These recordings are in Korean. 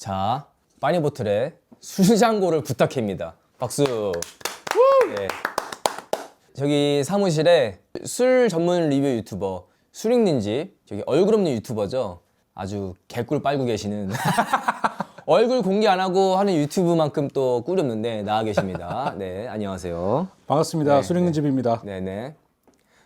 자, 빠니보틀의 술장고를 부탁해입니다. 박수. 네. 저기 사무실에 술 전문 리뷰 유튜버 술익는집, 저기 얼굴 없는 유튜버죠. 아주 개꿀 빨고 계시는 얼굴 공개 안 하고 하는 유튜브만큼 또 꿀이 없는데 나와 계십니다. 네, 안녕하세요. 반갑습니다. 네, 술익는집입니다. 네네.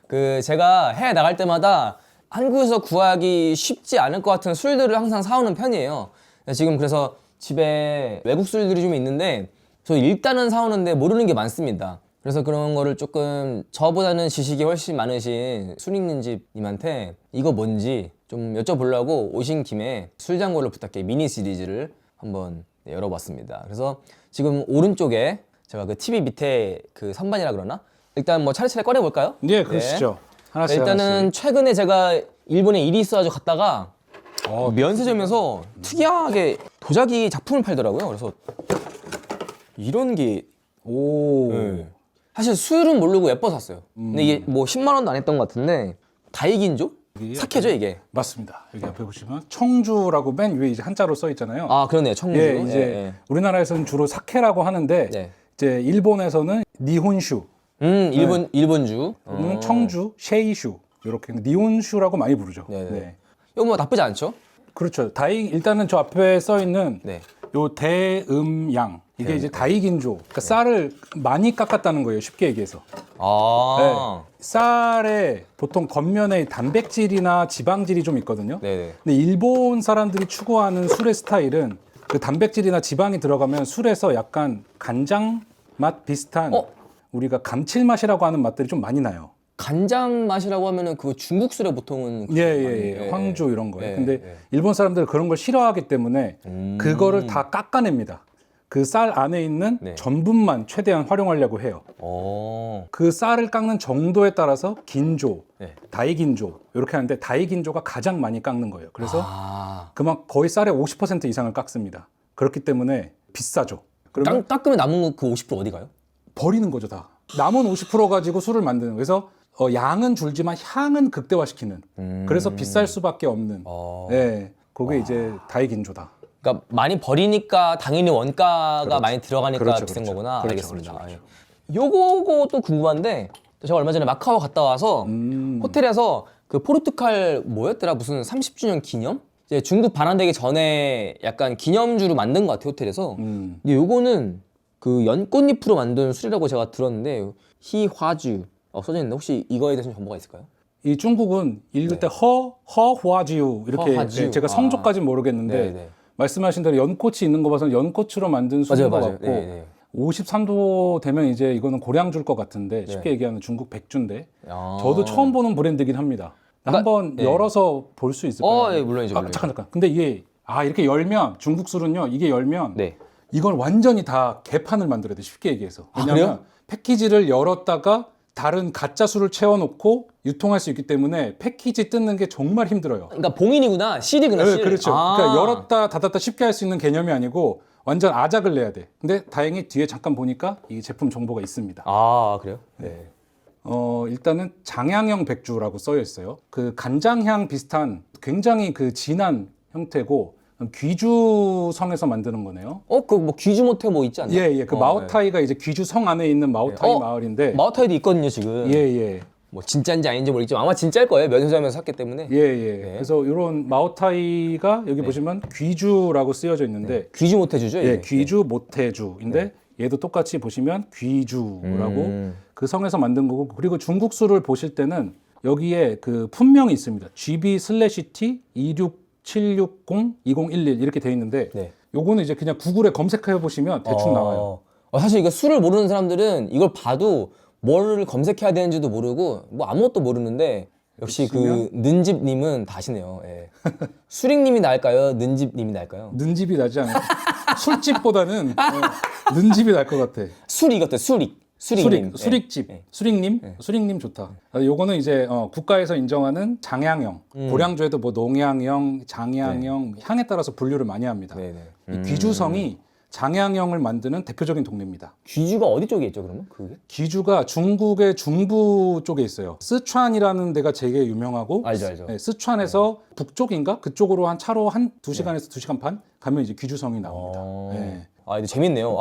그 제가 해외 나갈 때마다 한국에서 구하기 쉽지 않을 것 같은 술들을 항상 사오는 편이에요. 지금 그래서 집에 외국 술들이 좀 있는데 저 일단은 사오는데 모르는 게 많습니다. 그래서 그런 거를 조금 저보다는 지식이 훨씬 많으신 술익는집님한테 이거 뭔지 좀 여쭤보려고 오신 김에 술장고를 부탁해 미니 시리즈를 한번 열어봤습니다. 그래서 지금 오른쪽에 제가 그 TV 밑에 그 선반이라 그러나? 일단 뭐 차례차례 꺼내볼까요? 네, 그러시죠. 하나씩 일단은 하나씩. 최근에 제가 일본에 일이 있어가지고 갔다가 면세점에서 특이하게 도자기 작품을 팔더라고요. 그래서 이런 게 오. 네. 사실 술은 모르고 예뻐서 샀어요. 근데 이게 뭐 10만 원도 안 했던 것 같은데 다이긴조? 사케죠 이게? 맞습니다. 여기 앞에 보시면 청주라고 맨 위에 이제 한자로 써 있잖아요. 아 그러네요. 청주. 예, 이제 우리나라에서는 주로 사케라고 하는데 네. 이제 일본에서는 니혼슈, 일본주. 청주, 쉐이슈 이렇게 니혼슈라고 많이 부르죠. 네네. 네. 이거 뭐 나쁘지 않죠? 그렇죠. 일단은 저 앞에 써 있는 네. 요 대음양 이게 이제 다이긴조. 그러니까 쌀을 많이 깎았다는 거예요. 쉽게 얘기해서. 아. 쌀에 보통 겉면에 단백질이나 지방질이 좀 있거든요. 네네. 근데 일본 사람들이 추구하는 술의 스타일은 그 단백질이나 지방이 들어가면 술에서 약간 간장 맛 비슷한 우리가 감칠맛이라고 하는 맛들이 좀 많이 나요. 간장 맛이라고 하면은 그 중국 술에 보통은 예. 황주 이런 거예요. 예, 근데 예. 일본 사람들은 그런 걸 싫어하기 때문에 그거를 다 깎아냅니다. 그 쌀 안에 있는 네. 전분만 최대한 활용하려고 해요. 그 쌀을 깎는 정도에 따라서 긴조, 네. 다이긴조 이렇게 하는데 다이긴조가 가장 많이 깎는 거예요. 그래서 거의 쌀의 50% 이상을 깎습니다. 그렇기 때문에 비싸죠. 그러면 깎으면 남은 그 50% 어디 가요? 버리는 거죠 다. 남은 50% 가지고 술을 만드는. 그래서 양은 줄지만 향은 극대화시키는. 그래서 비쌀 수밖에 없는. 네, 그게 이제 다이긴조다. 그러니까 많이 버리니까 당연히 원가가 많이 들어가니까 그렇죠, 비싼 그렇죠. 거구나. 그렇죠, 알겠습니다. 그렇죠, 요거 또 궁금한데 제가 얼마 전에 마카오 갔다 와서 호텔에서 그 포르투갈 뭐였더라 무슨 30주년 기념? 이제 중국 반환되기 전에 약간 기념주로 만든 것 같아요 호텔에서. 근데 요거는 그 연꽃잎으로 만든 술이라고 제가 들었는데 희화주 써져 있는데 혹시 이거에 대해서 정보가 있을까요? 이 중국은 읽을 때 허화지우 이렇게 허화지우. 제가 성조까지는 모르겠는데 네. 말씀하신 대로 연꽃이 있는 거 봐서는 연꽃으로 만든 술인 것 같고 네. 53도 되면 이제 이거는 고량주일 것 같은데 쉽게 얘기하면 중국 백주인데 아. 저도 처음 보는 브랜드긴 합니다. 한번 열어서 볼 수 있을까요? 예, 물론이죠. 물론이죠. 잠깐. 근데 이게 이렇게 열면 중국 술은요. 이게 열면 네. 이걸 완전히 다 개판을 만들어야 돼. 쉽게 얘기해서. 왜냐면 그래요? 패키지를 열었다가 다른 가짜 술을 채워놓고 유통할 수 있기 때문에 패키지 뜯는 게 정말 힘들어요. 그러니까 봉인이구나. 실이구나. 네, 실. 그렇죠. 아. 그러니까 열었다 닫았다 쉽게 할 수 있는 개념이 아니고 완전 아작을 내야 돼. 근데 다행히 뒤에 잠깐 보니까 이 제품 정보가 있습니다. 아 그래요? 네. 일단은 장양형 백주라고 써여 있어요. 그 간장향 비슷한 굉장히 그 진한 형태고 귀주성에서 만드는 거네요. 그 뭐 귀주 모태 뭐 있지 않나? 예. 그 마오타이가 이제 귀주성 안에 있는 마오타이 마을인데. 마오타이도 있거든요 지금. 예. 뭐 진짜인지 아닌지 모르겠지만 아마 진짜일 거예요. 면세점에서 샀기 때문에. 예. 그래서 이런 마오타이가 여기 보시면 귀주라고 쓰여져 있는데. 귀주 모태주죠? 예, 귀주 모태주인데 얘도 똑같이 보시면 귀주라고 그 성에서 만든 거고, 그리고 중국 술을 보실 때는 여기에 그 품명이 있습니다. GB/T 267602011 이렇게 돼 있는데 요거는 이제 그냥 구글에 검색해 보시면 대충 나와요. 사실 이거 술을 모르는 사람들은 이걸 봐도 뭐를 검색해야 되는지도 모르고 뭐 아무것도 모르는데 역시 그 는집님은 다시네요. 예. 수릭님이 나을까요? 는집님이 나을까요? 는집이 나지 않아요? 술집보다는 는집이 날 것 같아. 수릭 어때? 수릭님. 수릭집. 수릭님? 수릭님 좋다. 요거는 이제 국가에서 인정하는 장양형. 고량주에도 뭐 농양형, 장양형 향에 따라서 분류를 많이 합니다. 이 귀주성이 장양영을 만드는 대표적인 동네입니다. 귀주가 어디 쪽에 있죠, 그러면? 그게? 귀주가 중국의 중부 쪽에 있어요. 스촨이라는 데가 되게 유명하고 알죠. 네, 스촨에서 북쪽인가? 그쪽으로 한 차로 한 2시간에서 2시간 반 가면 이제 귀주성이 나옵니다. 네. 아, 이거 재밌네요.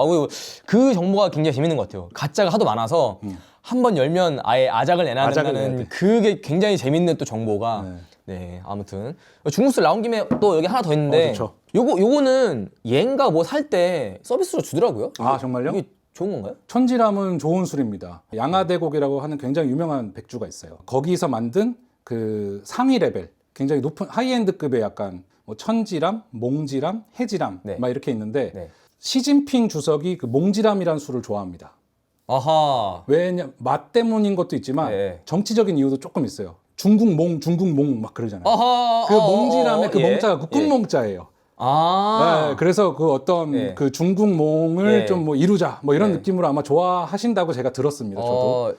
그 정보가 굉장히 재밌는 것 같아요. 가짜가 하도 많아서 한 번 열면 아예 아작을 내놔야 아작을 내야 된다는 돼. 그게 굉장히 재밌는 또 정보가. 네, 아무튼 중국술 나온 김에 또 여기 하나 더 있는데 좋죠. 요거는 얘인가 뭐 살 때 서비스로 주더라고요. 아, 정말요? 이게 좋은 건가요? 천지람은 좋은 술입니다. 양화대곡이라고 하는 굉장히 유명한 백주가 있어요. 거기서 만든 그 상위 레벨, 굉장히 높은 하이엔드급의 약간 뭐 천지람, 몽지람, 해지람 네. 막 이렇게 있는데 네. 시진핑 주석이 그 몽지람이라는 술을 좋아합니다. 아하. 왜냐 맛 때문인 것도 있지만 네. 정치적인 이유도 조금 있어요. 중국몽 막 그러잖아요. 아하. 그 몽지람의 그 예. 몽자가 그 꿀몽자예요. 아. 네, 그래서 그 어떤 예. 그 중국몽을 예. 좀 뭐 이루자 뭐 이런 예. 느낌으로 아마 좋아하신다고 제가 들었습니다. 저도.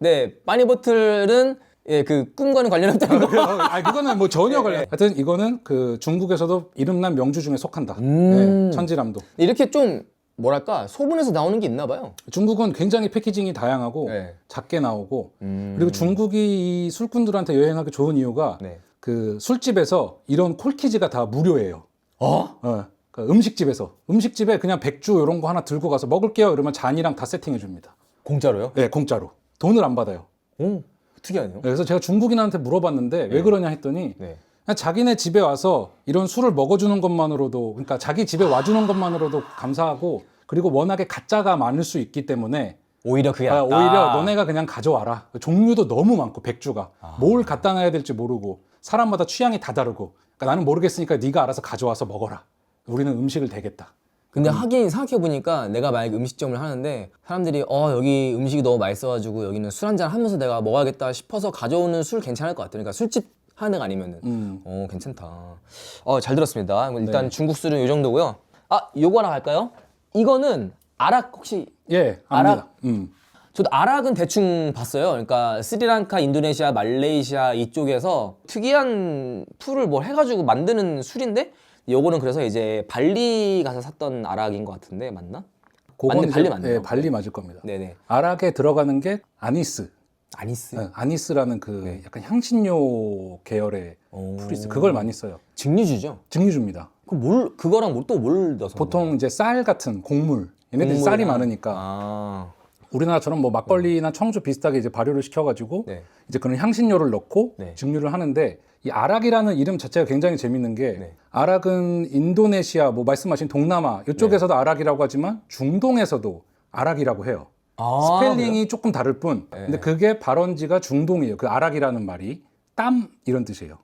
네, 빠니보틀은 예, 그 꿈과는 관련없다는 거. 그거는 뭐 전혀 관련. 하여튼 이거는 그 중국에서도 이름난 명주 중에 속한다. 네, 천지람도. 이렇게 좀 뭐랄까 소분해서 나오는 게 있나 봐요. 중국은 굉장히 패키징이 다양하고 네. 작게 나오고 그리고 중국이 이 술꾼들한테 여행하기 좋은 이유가 네. 그 술집에서 이런 콜키지가 다 무료예요. 어? 그 음식집에 그냥 백주 이런 거 하나 들고 가서 먹을게요 이러면 잔이랑 다 세팅해 줍니다. 공짜로요? 네, 공짜로. 돈을 안 받아요. 오, 특이하네요. 그래서 제가 중국인한테 물어봤는데 왜 그러냐 했더니 네. 그냥 자기네 집에 와서 이런 술을 먹어주는 것만으로도 그러니까 자기 집에 와주는 것만으로도 감사하고 그리고 워낙에 가짜가 많을 수 있기 때문에 오히려 그게 낫다. 오히려 너네가 그냥 가져와라. 종류도 너무 많고 백주가 뭘 갖다 놔야 될지 모르고 사람마다 취향이 다 다르고 그러니까 나는 모르겠으니까 네가 알아서 가져와서 먹어라. 우리는 음식을 대겠다. 근데 하긴 생각해보니까 내가 만약에 음식점을 하는데 사람들이 여기 음식이 너무 맛있어가지고 여기는 술 한잔 하면서 내가 먹어야겠다 싶어서 가져오는 술 괜찮을 것 같아요. 그러니까 술집 하는 데가 아니면은 괜찮다. 잘 들었습니다. 일단 네. 중국 술은 이 정도고요. 요거 하나 갈까요? 이거는 아락 혹시 예, 압니다. 저도 아락은 대충 봤어요. 그러니까 스리랑카, 인도네시아, 말레이시아 이쪽에서 특이한 풀을 뭘 해가지고 만드는 술인데 요거는 그래서 이제 발리 가서 샀던 아락인 것 같은데 맞나? 그건 발리 이제, 맞네요. 예, 발리 맞을 겁니다. 네네. 아락에 들어가는 게 아니스. 아니스. 네, 아니스라는 그 약간 향신료 계열의 풀이 있어요. 그걸 많이 써요. 증류주죠. 증류주입니다. 그거랑 또 뭘 넣어서? 보통 이제 쌀 같은 곡물. 얘네들이 쌀이 국물이랑? 많으니까 우리나라처럼 뭐 막걸리나 청주 비슷하게 이제 발효를 시켜가지고 네. 이제 그런 향신료를 넣고 네. 증류를 하는데 이 아락이라는 이름 자체가 굉장히 재밌는 게 네. 아락은 인도네시아 뭐 말씀하신 동남아 이쪽에서도 아락이라고 하지만 중동에서도 아락이라고 해요. 스펠링이 조금 다를 뿐. 근데 그게 발원지가 중동이에요. 그 아락이라는 말이 땀 이런 뜻이에요.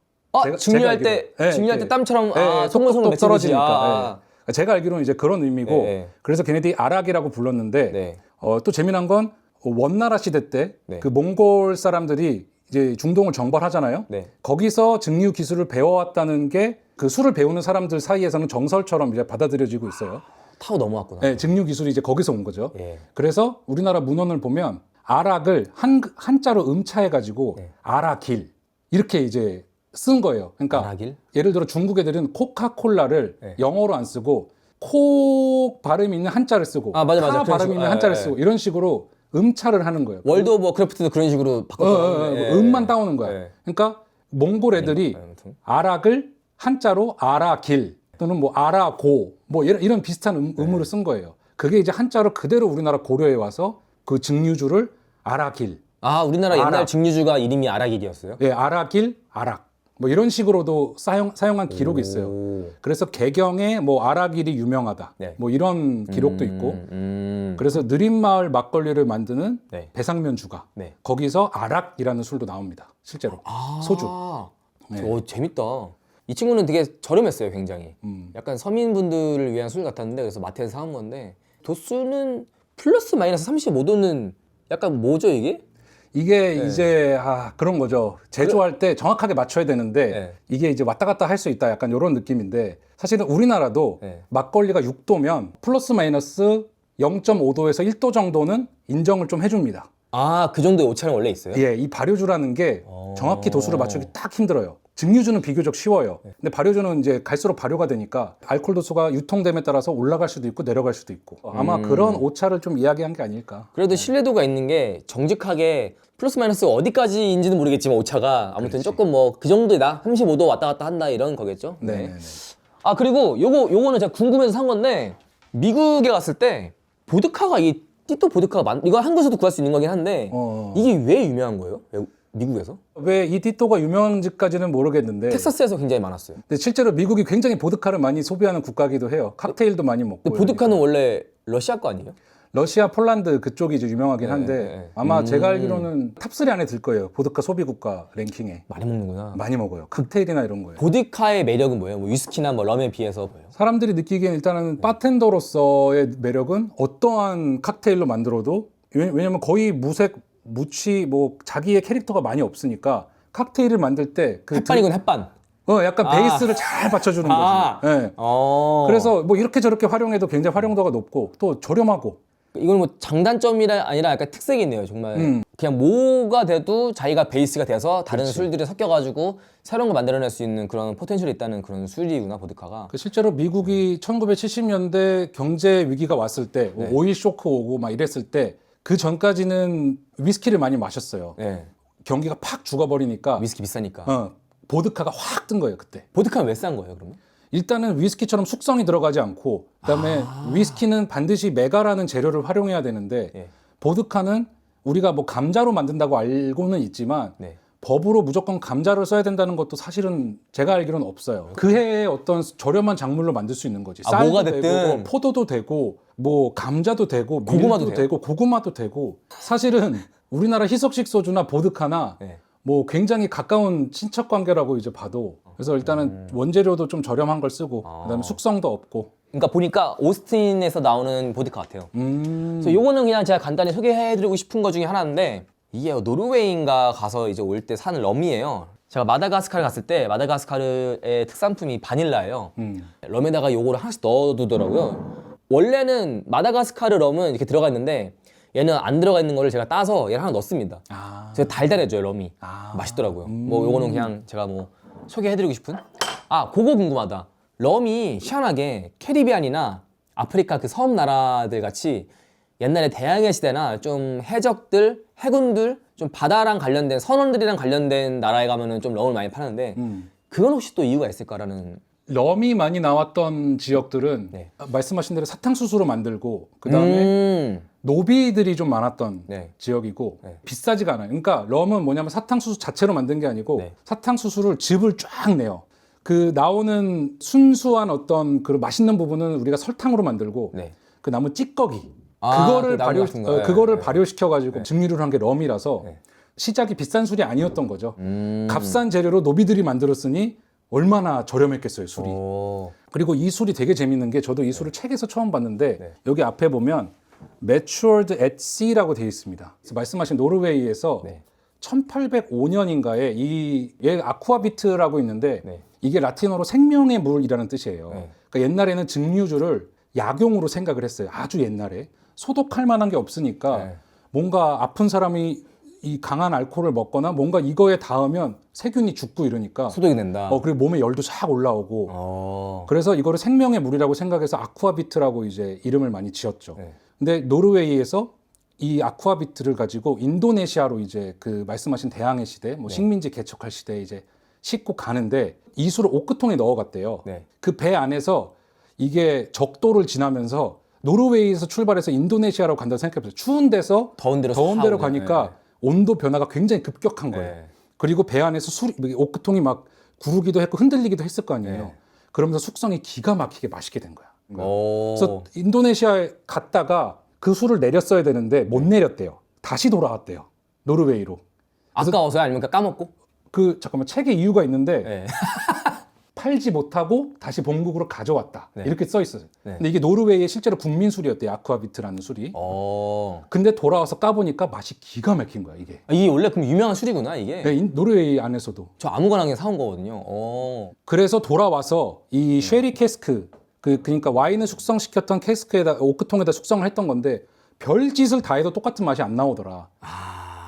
증류할 때 알기로. 증류할 때 땀처럼 송글송글 맺히듯이. 떨어지니까. 제가 알기로는 이제 그런 의미고 네. 그래서 걔네들이 아락이라고 불렀는데 네. 또 재미난 건 원나라 시대 때 그 네. 몽골 사람들이 이제 중동을 정벌하잖아요. 네. 거기서 증류 기술을 배워왔다는 게 그 술을 배우는 사람들 사이에서는 정설처럼 이제 받아들여지고 있어요. 타고 넘어왔구나. 네, 증류 기술이 이제 거기서 온 거죠. 예. 그래서 우리나라 문헌을 보면 아락을 한자로 음차해가지고 네. 아라길 이렇게 이제 쓴 거예요. 그러니까 아라길? 예를 들어 중국 애들은 코카콜라를 네. 영어로 안 쓰고 코 발음이 있는 한자를 쓰고 맞아. 카 그런 발음이 식으로. 있는 한자를 쓰고 이런 식으로 음차를 하는 거예요. 월드 오브 크래프트도 그런 식으로 바꿨거든요. 음만 따오는 거야. 예. 그러니까 몽골 애들이 아무튼. 아락을 한자로 아라길 또는 뭐 아라고 뭐 이런 비슷한 음으로 쓴 거예요. 그게 이제 한자로 그대로 우리나라 고려에 와서 그 증류주를 아라길, 우리나라 옛날 아락. 증류주가 이름이 아락일이었어요? 예, 아라길, 아락 뭐 이런 식으로도 사용한 기록이 있어요. 오. 그래서 개경에 뭐 아라길이 유명하다, 네. 뭐 이런 기록도 있고. 그래서 느린마을 막걸리를 만드는 네. 배상면주가 네. 거기서 아락이라는 술도 나옵니다. 실제로 소주. 네. 재밌다. 이 친구는 되게 저렴했어요, 굉장히. 음. 약간 서민분들을 위한 술 같았는데 그래서 마트에서 사온 건데 도수는 플러스 마이너스 35도는 약간 뭐죠 이게? 이게 이제 그런 거죠. 제조할 때 정확하게 맞춰야 되는데 네. 이게 이제 왔다 갔다 할 수 있다 약간 이런 느낌인데 사실은 우리나라도 네. 막걸리가 6도면 플러스 마이너스 0.5도에서 1도 정도는 인정을 좀 해줍니다. 그 정도의 오차는 원래 있어요? 예, 이 발효주라는 게 정확히 도수를 맞추기 딱 힘들어요. 증류주는 비교적 쉬워요. 근데 발효주는 이제 갈수록 발효가 되니까 알코올 도수가 유통됨에 따라서 올라갈 수도 있고 내려갈 수도 있고 아마 그런 오차를 좀 이야기한 게 아닐까. 그래도 신뢰도가 있는 게 정직하게 플러스 마이너스 어디까지인지는 모르겠지만 오차가 아무튼 조금 뭐 그 정도다 35도 왔다 갔다 한다 이런 거겠죠. 네. 아 그리고 요거는 제가 궁금해서 산 건데 미국에 갔을 때 보드카가 이 띠또 보드카가 이거 한국에서도 구할 수 있는 거긴 한데 이게 왜 유명한 거예요? 미국에서? 왜 이 띠또가 유명한지까지는 모르겠는데 텍사스에서 굉장히 많았어요. 근데 실제로 미국이 굉장히 보드카를 많이 소비하는 국가기도 해요. 칵테일도 많이 먹고. 근데 보드카는 원래 러시아 거 아니에요? 러시아, 폴란드 그쪽이 이제 유명하긴 한데 네. 아마 제가 알기로는 탑3 안에 들 거예요. 보드카 소비 국가 랭킹에. 많이 먹는구나. 많이 먹어요. 칵테일이나 이런 거예요. 보드카의 매력은 뭐예요? 뭐 위스키나 뭐 럼에 비해서 뭐예요? 사람들이 느끼기엔 일단은 바텐더로서의 매력은 어떠한 칵테일로 만들어도 왜냐면 거의 무색, 무취 뭐 자기의 캐릭터가 많이 없으니까 칵테일을 만들 때 그 햇반이군 햇반. 약간 베이스를 잘 받쳐주는 거지. 네. 그래서 뭐 이렇게 저렇게 활용해도 굉장히 활용도가 높고 또 저렴하고. 이건 뭐 장단점이라 아니라 약간 특색이 있네요 정말. 그냥 뭐가 돼도 자기가 베이스가 돼서 다른 술들이 섞여가지고 새로운 거 만들어낼 수 있는 그런 포텐셜이 있다는 그런 술이구나 보드카가. 실제로 미국이 1970년대 경제 위기가 왔을 때 오일 쇼크 오고 막 이랬을 때 그 전까지는 위스키를 많이 마셨어요. 네. 경기가 팍 죽어버리니까 위스키 비싸니까. 보드카가 확 뜬 거예요 그때. 보드카는 왜 싼 거예요 그러면? 일단은 위스키처럼 숙성이 들어가지 않고 그다음에 위스키는 반드시 메가라는 재료를 활용해야 되는데 예. 보드카는 우리가 뭐 감자로 만든다고 알고는 있지만 네. 법으로 무조건 감자를 써야 된다는 것도 사실은 제가 알기로는 없어요. 그 해에 어떤 저렴한 작물로 만들 수 있는 거지. 쌀도 뭐가 되고 됐든. 포도도 되고 뭐 감자도 되고 고구마도 밀도 돼요? 되고 고구마도 되고 사실은 우리나라 희석식 소주나 보드카나 네. 뭐 굉장히 가까운 친척 관계라고 이제 봐도 그래서 일단은 원재료도 좀 저렴한 걸 쓰고 그다음에 숙성도 없고 그러니까 보니까 오스틴에서 나오는 보드카 같아요. 그래서 요거는 그냥 제가 간단히 소개해드리고 싶은 것 중에 하나인데 이게 노르웨이인가 가서 이제 올 때 사는 럼이에요. 제가 마다가스카르 갔을 때 마다가스카르의 특산품이 바닐라예요. 럼에다가 요거를 하나씩 넣어두더라고요. 원래는 마다가스카르 럼은 이렇게 들어가 있는데 얘는 안 들어가 있는 거를 제가 따서 얘를 하나 넣습니다. 제가 달달해져요 럼이. 맛있더라고요. 뭐 요거는 그냥 제가 뭐 소개해드리고 싶은. 그거 궁금하다. 럼이 희한하게 캐리비안이나 아프리카 그 섬 나라들 같이 옛날에 대항해 시대나 좀 해적들, 해군들, 좀 바다랑 관련된 선원들이랑 관련된 나라에 가면은 좀 럼을 많이 파는데 그건 혹시 또 이유가 있을까라는. 럼이 많이 나왔던 지역들은 네. 말씀하신 대로 사탕수수로 만들고 그다음에 노비들이 좀 많았던 네. 지역이고 비싸지가 않아요. 그러니까 럼은 뭐냐면 사탕수수 자체로 만든 게 아니고 네. 사탕수수를 즙을 쫙 내요. 그 나오는 순수한 어떤 그 맛있는 부분은 우리가 설탕으로 만들고 네. 그 남은 찌꺼기 그 나무 같은 거. 그거를 네. 발효시켜가지고 증류를 한 게 럼이라서 시작이 비싼 술이 아니었던 거죠. 값싼 재료로 노비들이 만들었으니 얼마나 저렴했겠어요 술이. 그리고 이 술이 되게 재밌는 게 저도 이 술을 책에서 처음 봤는데 여기 앞에 보면 Matured at Sea라고 되어 있습니다. 그래서 말씀하신 노르웨이에서 1805년인가에 얘 아쿠아비트라고 있는데 이게 라틴어로 생명의 물이라는 뜻이에요. 그러니까 옛날에는 증류주를 약용으로 생각을 했어요. 아주 옛날에 소독할 만한 게 없으니까 뭔가 아픈 사람이 이 강한 알코올을 먹거나 뭔가 이거에 닿으면 세균이 죽고 이러니까 소독이 된다. 그리고 몸에 열도 싹 올라오고 그래서 이거를 생명의 물이라고 생각해서 아쿠아비트라고 이제 이름을 많이 지었죠. 근데 노르웨이에서 이 아쿠아비트를 가지고 인도네시아로 이제 그 말씀하신 대항해 시대, 뭐 식민지 개척할 시대에 이제 싣고 가는데 이 술을 오크통에 넣어갔대요. 그 배 안에서 이게 적도를 지나면서 노르웨이에서 출발해서 인도네시아로 간다고 생각해보세요. 추운 데서 더운 데로 가니까 온도 변화가 굉장히 급격한 거예요. 그리고 배 안에서 오크통이 막 구르기도 했고 흔들리기도 했을 거 아니에요. 그러면서 숙성이 기가 막히게 맛있게 된 거야. 그래서 인도네시아에 갔다가 그 술을 내렸어야 되는데 못 내렸대요. 다시 돌아왔대요. 노르웨이로. 아까워서요? 아니면 까먹고? 잠깐만 책에 이유가 있는데 팔지 못하고 다시 본국으로 가져왔다. 이렇게 써 있어요. 근데 이게 노르웨이의 실제로 국민 술이었대요. 아쿠아비트라는 술이. 근데 돌아와서 까보니까 맛이 기가 막힌 거야 이게. 이게 원래 그럼 유명한 술이구나 이게. 네, 노르웨이 안에서도. 저 아무거나 그냥 사온 거거든요. 그래서 돌아와서 이 쉐리 캐스크 그러니까 와인을 숙성시켰던 캐스크에다 오크통에다 숙성을 했던 건데 별짓을 다 해도 똑같은 맛이 안 나오더라.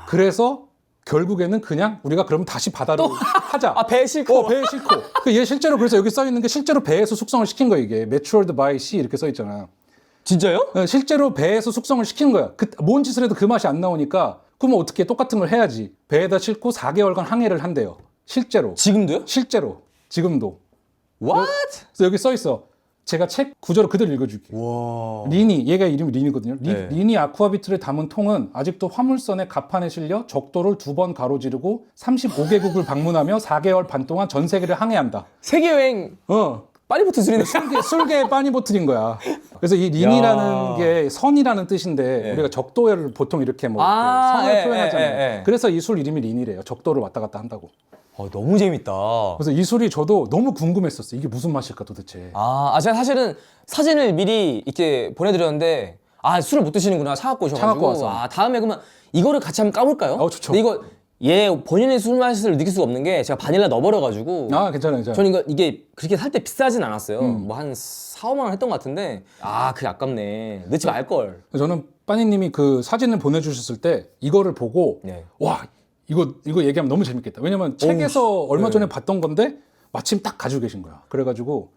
그래서 결국에는 그냥 우리가 그러면 다시 바다로 하자. 아, 배 싫고. 배에 싫고. 얘 실제로 그래서 여기 써 있는 게 실제로 배에서 숙성을 시킨 거야 이게. Matured by sea 이렇게 써 있잖아. 진짜요? 실제로 배에서 숙성을 시킨 거야. 뭔 짓을 해도 그 맛이 안 나오니까 그러면 어떻게 똑같은 걸 해야지. 배에다 싣고 4개월간 항해를 한대요. 실제로. 지금도요? 실제로. 지금도. What? 그래서 여기 써 있어. 제가 책 구조를 그대로 읽어줄게요. 와. 리니, 얘가 이름이 리니거든요. 네. 리니 아쿠아비트를 담은 통은 아직도 화물선의 갑판에 실려 적도를 2번 가로지르고 35개국을 방문하며 4개월 반 동안 전 세계를 항해한다. 세계 여행 파리보트 수리네. 술계에 빠니보틀인 거야. 그래서 이 리니라는 게 선이라는 뜻인데 우리가 적도를 보통 이렇게 뭐 선을 표현하잖아요. 그래서 이 술 이름이 리니래요. 적도를 왔다 갔다 한다고. 너무 재밌다. 그래서 이 술이 저도 너무 궁금했었어요. 이게 무슨 맛일까 도대체. 제가 사실은 사진을 미리 이렇게 보내드렸는데 술을 못 드시는구나. 차갖고 오셔가지고. 차갖고 와서. 다음에 그러면 이거를 같이 한번 까볼까요? 좋죠. 근데 이거 본인의 술 맛을 느낄 수가 없는 게 제가 바닐라 넣어버려가지고. 괜찮아요. 저는 이게 그렇게 살 때 비싸진 않았어요. 뭐 한 4, 5만 원 했던 것 같은데 그게 아깝네. 넣지 말걸. 저는 빠니님이 그 사진을 보내주셨을 때 이거를 보고 네. 와 이거 얘기하면 너무 재밌겠다. 왜냐면 책에서 얼마 전에 봤던 건데 마침 딱 가지고 계신 거야. 그래가지고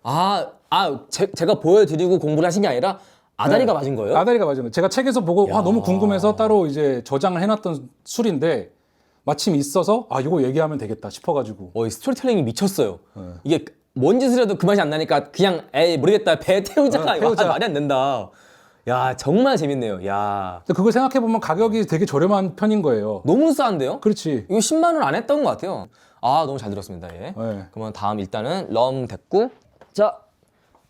제가 보여드리고 공부를 하신 게 아니라 아다리가 맞은 거예요? 아다리가 맞은 거예요. 제가 책에서 보고 너무 궁금해서 따로 이제 저장을 해놨던 술인데 마침 있어서 이거 얘기하면 되겠다 싶어가지고. 이 스토리텔링이 미쳤어요. 이게 뭔 짓을 해도 그 맛이 안 나니까 그냥 모르겠다 배 태우자가 말이 안 된다. 야 정말 재밌네요. 야 근데 그걸 생각해보면 가격이 되게 저렴한 편인 거예요. 너무 싼데요? 그렇지. 이거 10만 원 안 했던 것 같아요. 너무 잘 들었습니다. 예. 네. 그러면 다음 일단은 럼 됐고, 자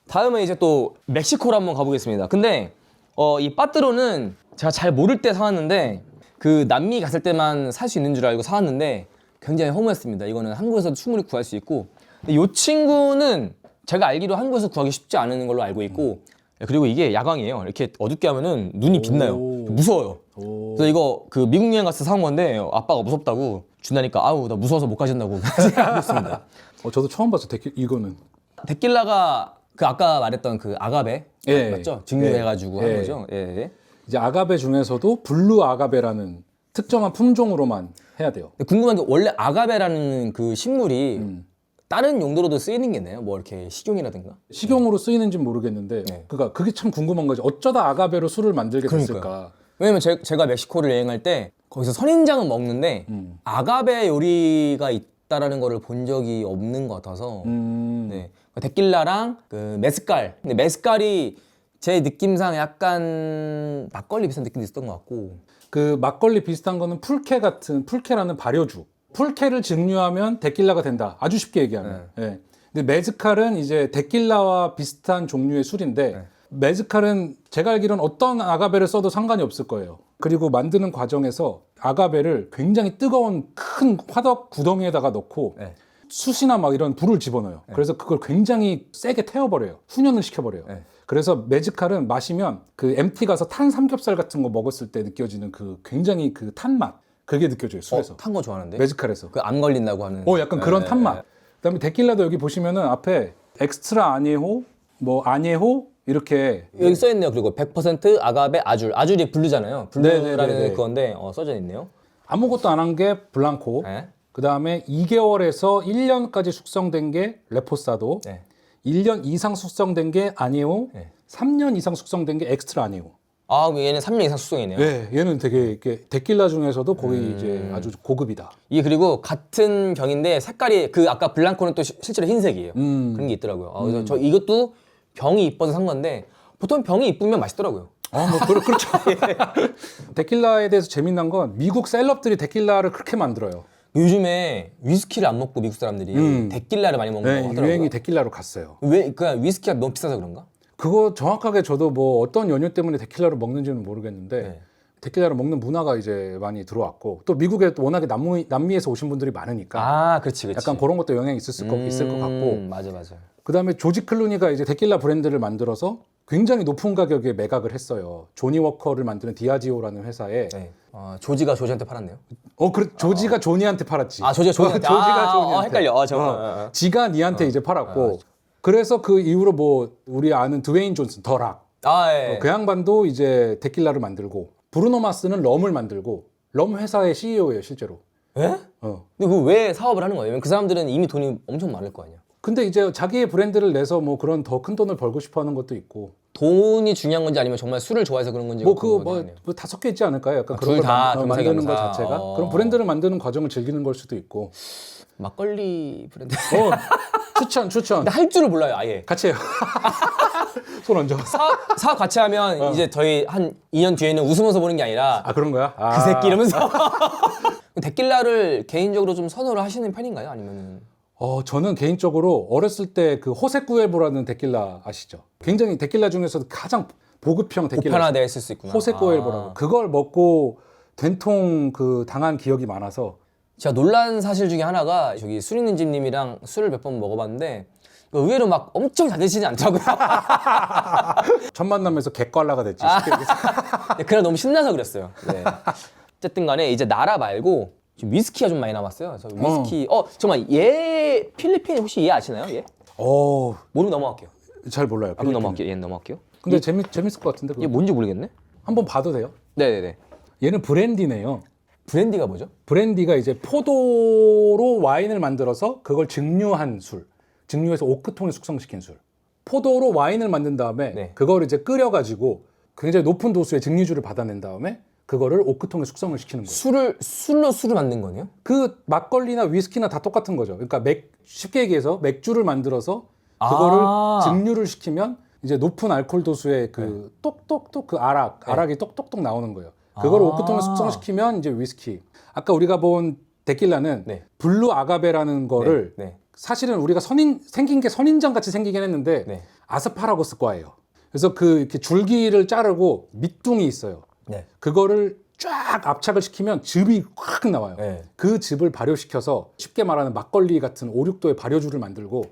다음은 이제 또 멕시코로 한번 가보겠습니다. 근데 이 빠뜨로는 제가 잘 모를 때 사왔는데 그 남미 갔을 때만 살 수 있는 줄 알고 사왔는데 굉장히 허무했습니다. 이거는 한국에서도 충분히 구할 수 있고, 근데 이 친구는 제가 알기로 한국에서 구하기 쉽지 않은 걸로 알고 있고, 그리고 이게 야광이에요. 이렇게 어둡게 하면은 눈이 빛나요. 무서워요. 그래서 이거 그 미국 여행 갔을 때 사온 건데 아빠가 무섭다고 준다니까 나 무서워서 못 가신다고 그랬습니다. 저도 처음 봤어. 이거는. 데킬라가 그 아까 말했던 그 아가베 맞죠? 증류해가지고 한 거죠. 예. 이제 아가베 중에서도 블루 아가베라는 특정한 품종으로만 해야 돼요. 근데 궁금한 게 원래 아가베라는 그 식물이 다른 용도로도 쓰이는 게 있나요? 뭐 이렇게 식용이라든가? 식용으로 쓰이는지는 모르겠는데 그러니까 그게 참 궁금한 거지. 어쩌다 아가베로 술을 만들게 됐을까? 왜냐면 제가 멕시코를 여행할 때 거기서 선인장은 먹는데 아가베 요리가 있다라는 거를 본 적이 없는 것 같아서 네. 데킬라랑 그 메스칼. 근데 메스칼이 제 느낌상 약간 막걸리 비슷한 느낌도 있었던 것 같고, 그 막걸리 비슷한 거는 풀케라는 발효주. 풀케를 증류하면 데킬라가 된다. 아주 쉽게 얘기하면. 예. 근데 메즈칼은 이제 데킬라와 비슷한 종류의 술인데 메즈칼은 제가 알기로는 어떤 아가베를 써도 상관이 없을 거예요. 그리고 만드는 과정에서 아가베를 굉장히 뜨거운 큰 화덕 구덩이에다가 넣고 숯이나 막 이런 불을 집어넣어요. 그래서 그걸 굉장히 세게 태워버려요. 훈연을 시켜버려요. 그래서 메즈칼은 마시면 그 MT 가서 탄 삼겹살 같은 거 먹었을 때 느껴지는 그 굉장히 그 탄맛, 그게 느껴져요. 술에서. 탄 거 좋아하는데? 메즈칼에서. 그 암 걸린다고 하는. 약간 그런 탄맛. 그다음에 데킬라도 여기 보시면은 앞에 엑스트라 아녜호, 뭐 아녜호 이렇게 여기 써 있네요. 그리고 100% 아가베 아줄이 블루잖아요. 블루라는 그건데 써져 있네요. 아무것도 안 한 게 블랑코. 그다음에 2개월에서 1년까지 숙성된 게 레포사도. 1년 이상 숙성된 게 아녜호. 3년 이상 숙성된 게 엑스트라 아녜호. 그럼 얘는 3년 이상 숙성이네요. 네, 얘는 되게 이렇게 데킬라 중에서도 거의 이제 아주 고급이다. 이게 그리고 같은 병인데 색깔이 그 아까 블랑코는 또 실제로 흰색이에요. 그런 게 있더라고요. 그래서 저 이것도 병이 이뻐서 산 건데 보통 병이 이쁘면 맛있더라고요. 그렇죠. 데킬라에 대해서 재미난 건 미국 셀럽들이 데킬라를 그렇게 만들어요. 요즘에 위스키를 안 먹고 미국 사람들이 데킬라를 많이 먹는 거 하더라고요. 유행이 데킬라로 갔어요. 왜? 그냥 위스키가 너무 비싸서 그런가? 그거 정확하게 저도 뭐 어떤 연유 때문에 데킬라를 먹는지는 모르겠는데 데킬라를 먹는 문화가 이제 많이 들어왔고, 또 미국에 또 워낙에 남미에서 오신 분들이 많으니까 그렇지. 약간 그런 것도 영향이 있을 것 같고. 맞아. 그다음에 조지 클루니가 이제 데킬라 브랜드를 만들어서 굉장히 높은 가격에 매각을 했어요. 조니 워커를 만드는 디아지오라는 회사에. 조지가 조지한테 팔았네요. 조지가 조니한테 팔았지. 조지가 조지한테. 조지가 조니한테. 헷갈려. 정말. 지가 니한테 이제 팔았고. 그래서 그 이후로 뭐 우리 아는 드웨인 존슨, 더락. 그 양반도 이제 데킬라를 만들고, 브루노 마스는 럼을 만들고, 럼 회사의 CEO예요, 실제로. 에? 어. 근데 그 왜 사업을 하는 거예요? 그 사람들은 이미 돈이 엄청 많을 거 아니야. 근데 이제 자기의 브랜드를 내서 뭐 그런 더 큰 돈을 벌고 싶어 하는 것도 있고. 돈이 중요한 건지 아니면 정말 술을 좋아해서 그런 건지 다 섞여 있지 않을까요? 약간 둘 다 만드는 것 겸사겸사. 자체가 그런 브랜드를 만드는 과정을 즐기는 걸 수도 있고. 막걸리 브랜드. 추천. 근데 할 줄을 몰라요, 아예. 같이 해요. 손 얹어. 사업 같이 하면 이제 저희 한 2년 뒤에는 웃으면서 보는 게 아니라 아 그런 거야? 그 새끼 이러면서. 데킬라를 개인적으로 좀 선호를 하시는 편인가요? 아니면 저는 개인적으로 어렸을 때 그 호세쿠엘보라는 데킬라 아시죠? 굉장히 데킬라 중에서도 가장 보급형 데킬라. 보편화되어 있을 수 있구나. 호세쿠엘보라고. 그걸 먹고 된통 그 당한 기억이 많아서. 제가 놀란 사실 중에 하나가 저기 술 있는 집님이랑 술을 몇 번 먹어봤는데 의외로 막 엄청 잘 드시지 않더라고요. 첫 만남에서 객관라가 됐지. 네, 그날 너무 신나서 그랬어요. 네. 어쨌든 간에 이제 나라 말고 지금 위스키가 좀 많이 남았어요. 그래서 위스키 정말 얘 필리핀 혹시 얘 아시나요? 얘? 모르고 넘어갈게요. 잘 몰라요. 모르고 넘어갈게요. 얘는 넘어갈게요. 근데 재밌을 것 같은데. 얘 뭔지 모르겠네. 한번 봐도 돼요? 네네네. 얘는 브랜디네요. 브랜디가 뭐죠? 브랜디가 이제 포도로 와인을 만들어서 그걸 증류한 술. 증류해서 오크통에 숙성시킨 술. 포도로 와인을 만든 다음에 네. 그걸 이제 끓여가지고 굉장히 높은 도수의 증류주를 받아낸 다음에 그거를 오크통에 숙성을 시키는 거예요. 술로 술을 만든 거네요? 그 막걸리나 위스키나 다 똑같은 거죠. 그러니까 쉽게 얘기해서 맥주를 만들어서 그거를 증류를 시키면 이제 높은 알코올 도수의 그 똑똑똑 그 아락이 똑똑똑 나오는 거예요. 그걸 오크통에 숙성시키면 이제 위스키. 아까 우리가 본 데킬라는 블루 아가베라는 거를 사실은 우리가 생긴 게 선인장 같이 생기긴 했는데 아스파라거스과예요. 그래서 그 이렇게 줄기를 자르고 밑둥이 있어요. 그거를 쫙 압착을 시키면 즙이 확 나와요. 그 즙을 발효시켜서 쉽게 말하는 막걸리 같은 5, 6도의 발효주를 만들고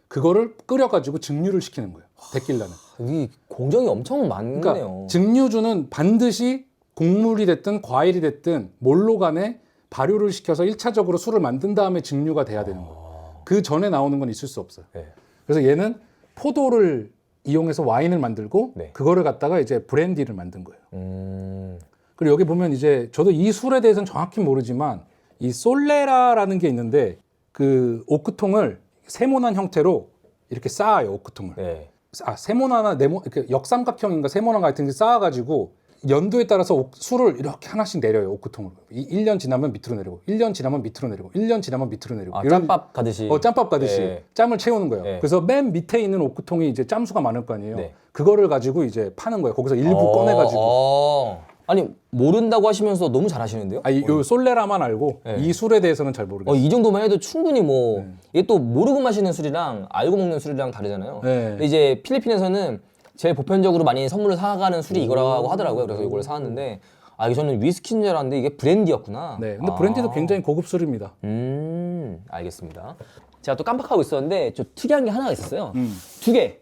그거를 끓여가지고 증류를 시키는 거예요. 데킬라는. 이 공정이 엄청 많네요. 그러니까 증류주는 반드시 곡물이 됐든 과일이 됐든 뭘로 간에 발효를 시켜서 1차적으로 술을 만든 다음에 증류가 돼야 되는 거예요. 그 전에 나오는 건 있을 수 없어요. 그래서 얘는 포도를 이용해서 와인을 만들고 그거를 갖다가 이제 브랜디를 만든 거예요. 그리고 여기 보면 이제 저도 이 술에 대해서는 정확히 모르지만 이 솔레라라는 게 있는데 그 오크통을 세모난 형태로 이렇게 쌓아요. 오크통을. 세모나나 이렇게 역삼각형인가 세모난 같은 게 쌓아가지고 연도에 따라서 술을 이렇게 하나씩 내려요. 오크통으로. 1년 지나면 밑으로 내리고 1년 지나면 밑으로 내리고 1년 지나면 밑으로 내리고 짬밥 가듯이. 짬밥 가듯이 짬을 채우는 거예요. 그래서 맨 밑에 있는 오크통이 이제 짬수가 많을 거 아니에요. 그거를 가지고 이제 파는 거예요. 거기서 일부 꺼내가지고. 아니 모른다고 하시면서 너무 잘하시는데요? 요 솔레라만 알고 이 술에 대해서는 잘 모르겠어요. 이 정도만 해도 충분히 이게 또 모르고 마시는 술이랑 알고 먹는 술이랑 다르잖아요. 근데 이제 필리핀에서는 제일 보편적으로 많이 선물로 사가는 술이 이거라고 하더라고요. 그래서 이걸 사왔는데 이게 저는 위스키인 줄 알았는데 이게 브랜디였구나. 근데 브랜디도 굉장히 고급 술입니다. 알겠습니다. 제가 또 깜빡하고 있었는데 좀 특이한 게 하나가 있었어요. 두 개.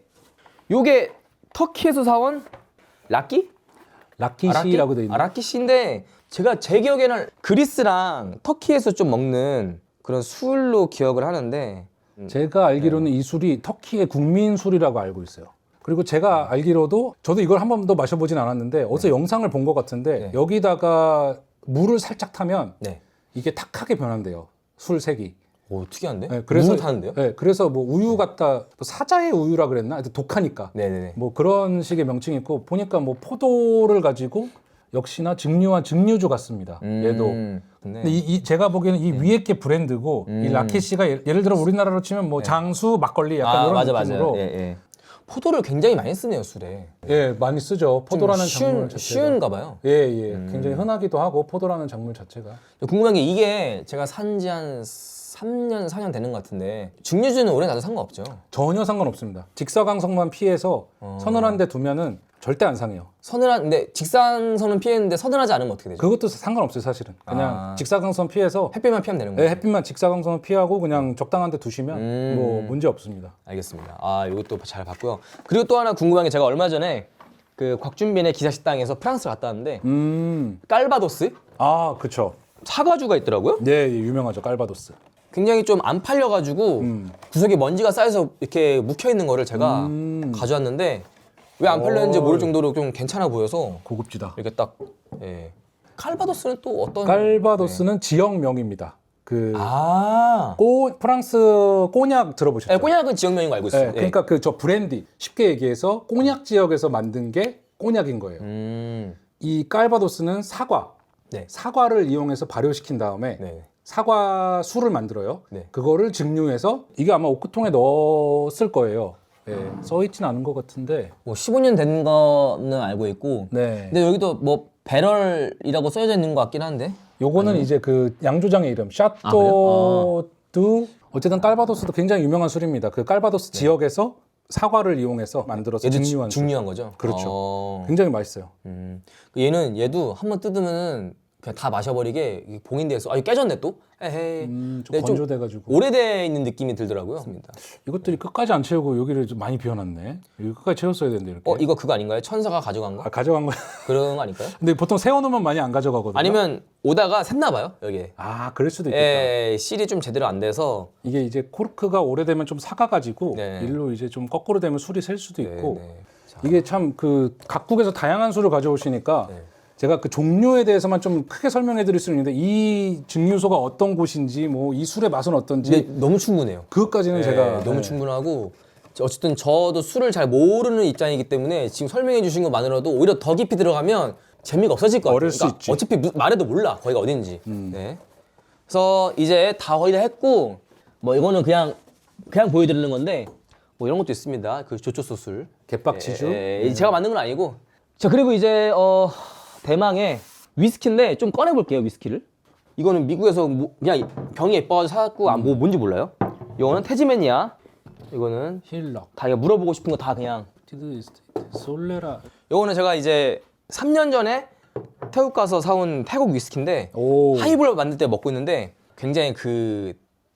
요게 터키에서 사온 라키시라고 돼 있는. 아라키시인데 제가 제 기억에는 그리스랑 터키에서 좀 먹는 그런 술로 기억을 하는데 제가 알기로는 이 술이 터키의 국민 술이라고 알고 있어요. 그리고 제가 알기로도 저도 이걸 한 번도 마셔보진 않았는데 어디서 영상을 본 것 같은데 여기다가 물을 살짝 타면 이게 탁하게 변한대요. 술 색이. 오, 특이한데? 그래서 물을 타는데요? 그래서 뭐 우유 같다, 사자의 우유라 그랬나? 하여튼 독하니까. 네네네. 뭐 그런 식의 명칭이 있고 보니까 뭐 포도를 가지고 역시나 증류한 증류주 같습니다. 얘도. 근데 제가 보기에는 이 위에 게 브랜드고 이 라키시가 예를 들어 우리나라로 치면 뭐 장수 막걸리 약간 이런 느낌으로. 포도를 굉장히 많이 쓰네요, 술에. 많이 쓰죠. 포도라는 작물 자체가. 쉬운가 봐요. 굉장히 흔하기도 하고 포도라는 작물 자체가. 궁금한 게 이게 제가 산지 한 3년, 4년 되는 것 같은데 증류주는 오래 놔도 상관없죠? 전혀 상관없습니다. 직사광석만 피해서 서늘한 데 두면은 절대 안 상해요. 근데 직사광선은 피했는데 서늘하지 않으면 어떻게 되죠? 그것도 상관없어요, 사실은. 그냥 직사광선 피해서 햇빛만 피하면 되는 거예요? 햇빛만 직사광선을 피하고 그냥 적당한 데 두시면 뭐 문제 없습니다. 알겠습니다. 이것도 잘 봤고요. 그리고 또 하나 궁금한 게 제가 얼마 전에 그 곽준빈의 기사식당에서 프랑스 갔다 왔는데 깔바도스? 그쵸. 사과주가 있더라고요? 유명하죠, 깔바도스. 굉장히 좀 안 팔려가지고 구석에 먼지가 쌓여서 이렇게 묵혀있는 거를 제가 가져왔는데 왜 안 팔렸는지 모를 정도로 좀 괜찮아 보여서 고급지다. 이렇게 딱 칼바도스는 또 어떤? 칼바도스는 지역명입니다. 그 아, 프랑스 꼬냑 들어보셨죠? 네, 꼬냑은 지역명인 거 알고 있어요. 네, 그러니까 그 저 브랜디 쉽게 얘기해서 꼬냑 지역에서 만든 게 꼬냑인 거예요. 이 칼바도스는 사과, 네. 사과를 이용해서 발효시킨 다음에 네. 사과 술을 만들어요. 네. 그거를 증류해서 이게 아마 오크통에 넣었을 거예요. 네, 써 있진 않은 것 같은데. 뭐 15년 된 거는 알고 있고. 네. 근데 여기도 뭐 배럴이라고 써져 있는 것 같긴 한데. 요거는 이제 그 양조장의 이름 그래요? 샤또 두 어쨌든 칼바도스도 굉장히 유명한 술입니다. 그 칼바도스 지역에서 사과를 이용해서 만들어서 얘도 증류한 술. 중류한 거죠? 그렇죠. 굉장히 맛있어요. 얘도 한번 뜯으면은 그냥 다 마셔버리게 이게 봉인돼서 이거 깨졌네 또? 에헤이. 좀 네, 건조돼가지고. 오래돼 있는 느낌이 들더라고요. 이것들이 끝까지 안 채우고 여기를 좀 많이 비워놨네. 여기 끝까지 채웠어야 되는데 이렇게. 이거 그거 아닌가요? 천사가 가져간 거? 아, 가져간 거야. 그런 거 아닐까요? 근데 보통 세워놓으면 많이 안 가져가거든요. 아니면 오다가 샜나 봐요 여기에. 아, 그럴 수도 있겠다. 실이 좀 제대로 안 돼서. 이게 이제 코르크가 오래되면 좀 사가가지고 네. 일로 이제 좀 거꾸로 되면 술이 셀 수도 있고. 네. 자, 이게 참 그 각국에서 다양한 술을 가져오시니까 네. 제가 그 종류에 대해서만 좀 크게 설명해 드릴 수는 있는데 이 증류소가 어떤 곳인지 뭐 이 술의 맛은 어떤지 근데 너무 충분해요. 그것까지는 제가 너무 충분하고 어쨌든 저도 술을 잘 모르는 입장이기 때문에 지금 설명해 주신 것만으로도 오히려 더 깊이 들어가면 재미가 없어질 것 같아요. 어릴 수 있지. 어차피 말해도 몰라 거기가 어딘지. 네. 그래서 이제 다 거의 다 했고 뭐 이거는 그냥 보여드리는 건데 뭐 이런 것도 있습니다. 그 조초소 술. 개빡치주. 제가 만든 건 아니고. 자 그리고 이제 대망의 위스키인데 좀 꺼내볼게요 위스키를. 이거는 미국에서 그냥 병이 예뻐서 사갖고 뭐 뭔지 몰라요. 이거는 태즈메니아. 이거는 힐럭. 다 이거 물어보고 싶은 거 다 그냥. 솔레라. 이거는 제가 이제 3년 전에 태국 가서 사온 태국 위스키인데 오. 하이볼 만들 때 먹고 있는데 굉장히 그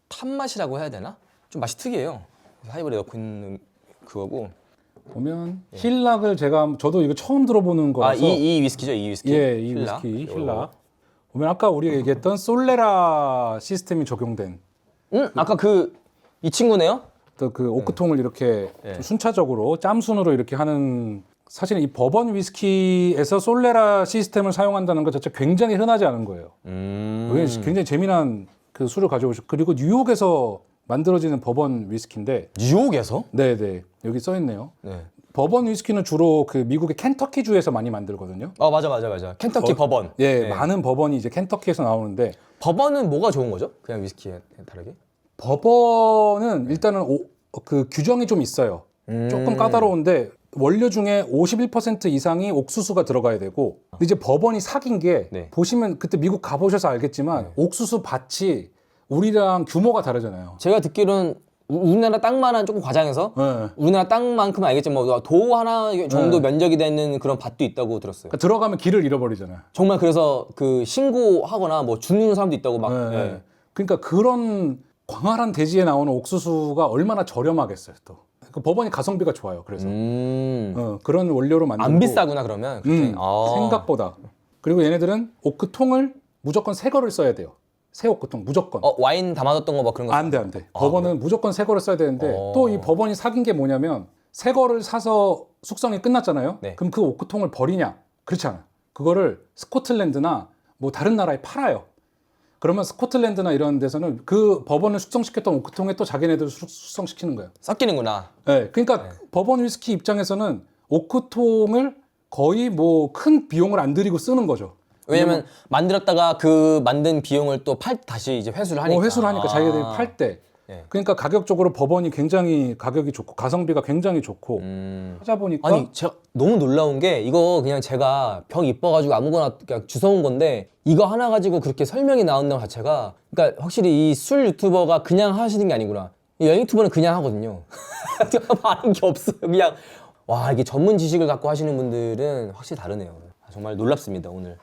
탄맛이라고 해야 되나? 좀 맛이 특이해요. 그래서 하이볼에 넣고 있는 그거고. 보면 힐락을 저도 이거 처음 들어보는 거라서 이 위스키죠, 이 위스키. 예, 이 위스키 힐락. 보면 아까 우리가 얘기했던 솔레라 시스템이 적용된 아까 이 친구네요? 또 그 오크통을 이렇게 좀 순차적으로 짬순으로 이렇게 하는 사실은 이 버번 위스키에서 솔레라 시스템을 사용한다는 것 자체 굉장히 흔하지 않은 거예요. 굉장히 재미난 그 술을 가져오셨고 그리고 뉴욕에서 만들어지는 버번 위스키인데 뉴욕에서? 네네 여기 써 있네요. 네. 버번 위스키는 주로 그 미국의 켄터키 주에서 많이 만들거든요. 맞아. 켄터키 버번. 예, 많은 버번이 이제 켄터키에서 나오는데 버번은 뭐가 좋은 거죠? 그냥 위스키에 다르게? 버번은 일단은 그 규정이 좀 있어요. 조금 까다로운데 원료 중에 51% 이상이 옥수수가 들어가야 되고 근데 이제 버번이 사귄 게 네. 보시면 그때 미국 가보셔서 알겠지만 옥수수 밭이 우리랑 규모가 다르잖아요. 제가 듣기로는 우리나라 땅만한 조금 과장해서 네. 우리나라 땅만큼은 알겠지만 도 하나 정도 면적이 되는 그런 밭도 있다고 들었어요. 그러니까 들어가면 길을 잃어버리잖아요. 정말 그래서 그 신고하거나 뭐 죽는 사람도 있다고 막. 네. 예. 그러니까 그런 광활한 대지에 나오는 옥수수가 얼마나 저렴하겠어요. 또 그 버번이 가성비가 좋아요. 그래서 그런 원료로 만들고 안 비싸구나 그러면. 그렇게. 생각보다. 그리고 얘네들은 오크통을 무조건 새 거를 써야 돼요. 새 오크통 무조건. 와인 담아뒀던 거 막 그런 거. 안 돼. 버번은 무조건 새 거를 써야 되는데 또 이 버번이 사귄 게 뭐냐면 새 거를 사서 숙성이 끝났잖아요. 네. 그럼 그 오크통을 버리냐? 그렇지 않아요. 그거를 스코틀랜드나 뭐 다른 나라에 팔아요. 그러면 스코틀랜드나 이런 데서는 그 버번을 숙성시켰던 오크통에 또 자기네들 숙성시키는 거예요. 섞이는구나. 네, 그러니까 버번 위스키 입장에서는 오크통을 거의 뭐 큰 비용을 안 들이고 쓰는 거죠. 왜냐면 만들었다가 그 만든 비용을 또 다시 이제 회수를 하니까. 회수를 하니까 자기들이 팔 때. 네. 그러니까 가격적으로 버번이 굉장히 가격이 좋고 가성비가 굉장히 좋고 찾아보니까 아니 제가 너무 놀라운 게 이거 그냥 제가 병 이뻐가지고 아무거나 그냥 주워온 건데 이거 하나 가지고 그렇게 설명이 나온다는 것 자체가 그러니까 확실히 이 술 유튜버가 그냥 하시는 게 아니구나. 이 여행 유튜버는 그냥 하거든요. 많은 게 없어요. 그냥 와 이게 전문 지식을 갖고 하시는 분들은 확실히 다르네요. 정말 놀랍습니다 오늘.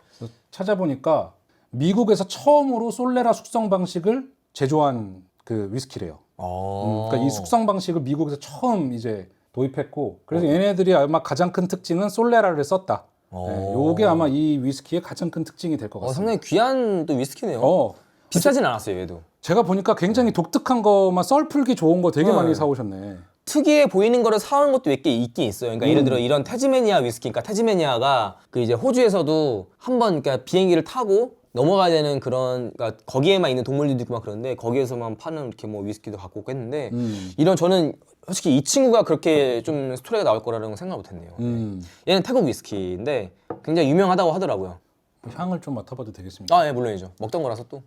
찾아보니까 미국에서 처음으로 솔레라 숙성 방식을 제조한 그 위스키래요. 그러니까 이 숙성 방식을 미국에서 처음 이제 도입했고 그래서 얘네들이 아마 가장 큰 특징은 솔레라를 썼다. 네, 요게 아마 이 위스키의 가장 큰 특징이 될 것 같습니다. 상당히 귀한 또 위스키네요. 비싸진 않았어요 얘도. 제가 보니까 굉장히 독특한 거만 썰 풀기 좋은 거 되게 많이 사오셨네. 특이해 보이는 거를 사오는 것도 몇 개 있긴 있어요. 그러니까 예를 들어 이런 태즈메니아 위스키, 그러니까 태즈메니아가 그 이제 호주에서도 한번 그러니까 비행기를 타고 넘어가야 되는 그런, 그러니까 거기에만 있는 동물들도 있고 막 그런데 거기에서만 파는 이렇게 뭐 위스키도 갖고 오고 했는데 이런 저는 솔직히 이 친구가 그렇게 좀 스토리가 나올 거라는 생각을 못했네요. 얘는 태국 위스키인데 굉장히 유명하다고 하더라고요. 향을 좀 맡아봐도 되겠습니까? 아, 예, 물론이죠. 먹던 거라서 또.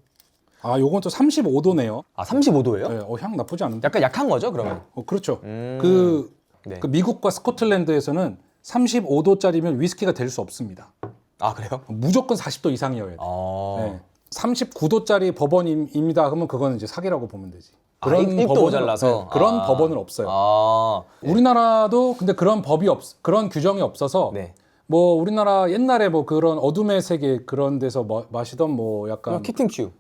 아, 요건 또 35도네요. 아, 35도예요? 네, 향 나쁘지 않은데. 약간 약한 거죠, 그러면? 그렇죠. 네. 그 미국과 스코틀랜드에서는 35도짜리면 위스키가 될 수 없습니다. 아, 그래요? 무조건 40도 이상이어야 돼. 아. 네. 39도짜리 법원입니다. 그러면 그거는 이제 사기라고 보면 되지. 아, 1도 모자라서? 네, 그런 아. 법원은 없어요. 아. 우리나라도 근데 그런 그런 규정이 없어서 네. 뭐 우리나라 옛날에 뭐 그런 어둠의 세계 그런 데서 마시던 뭐 약간 킥팅큐.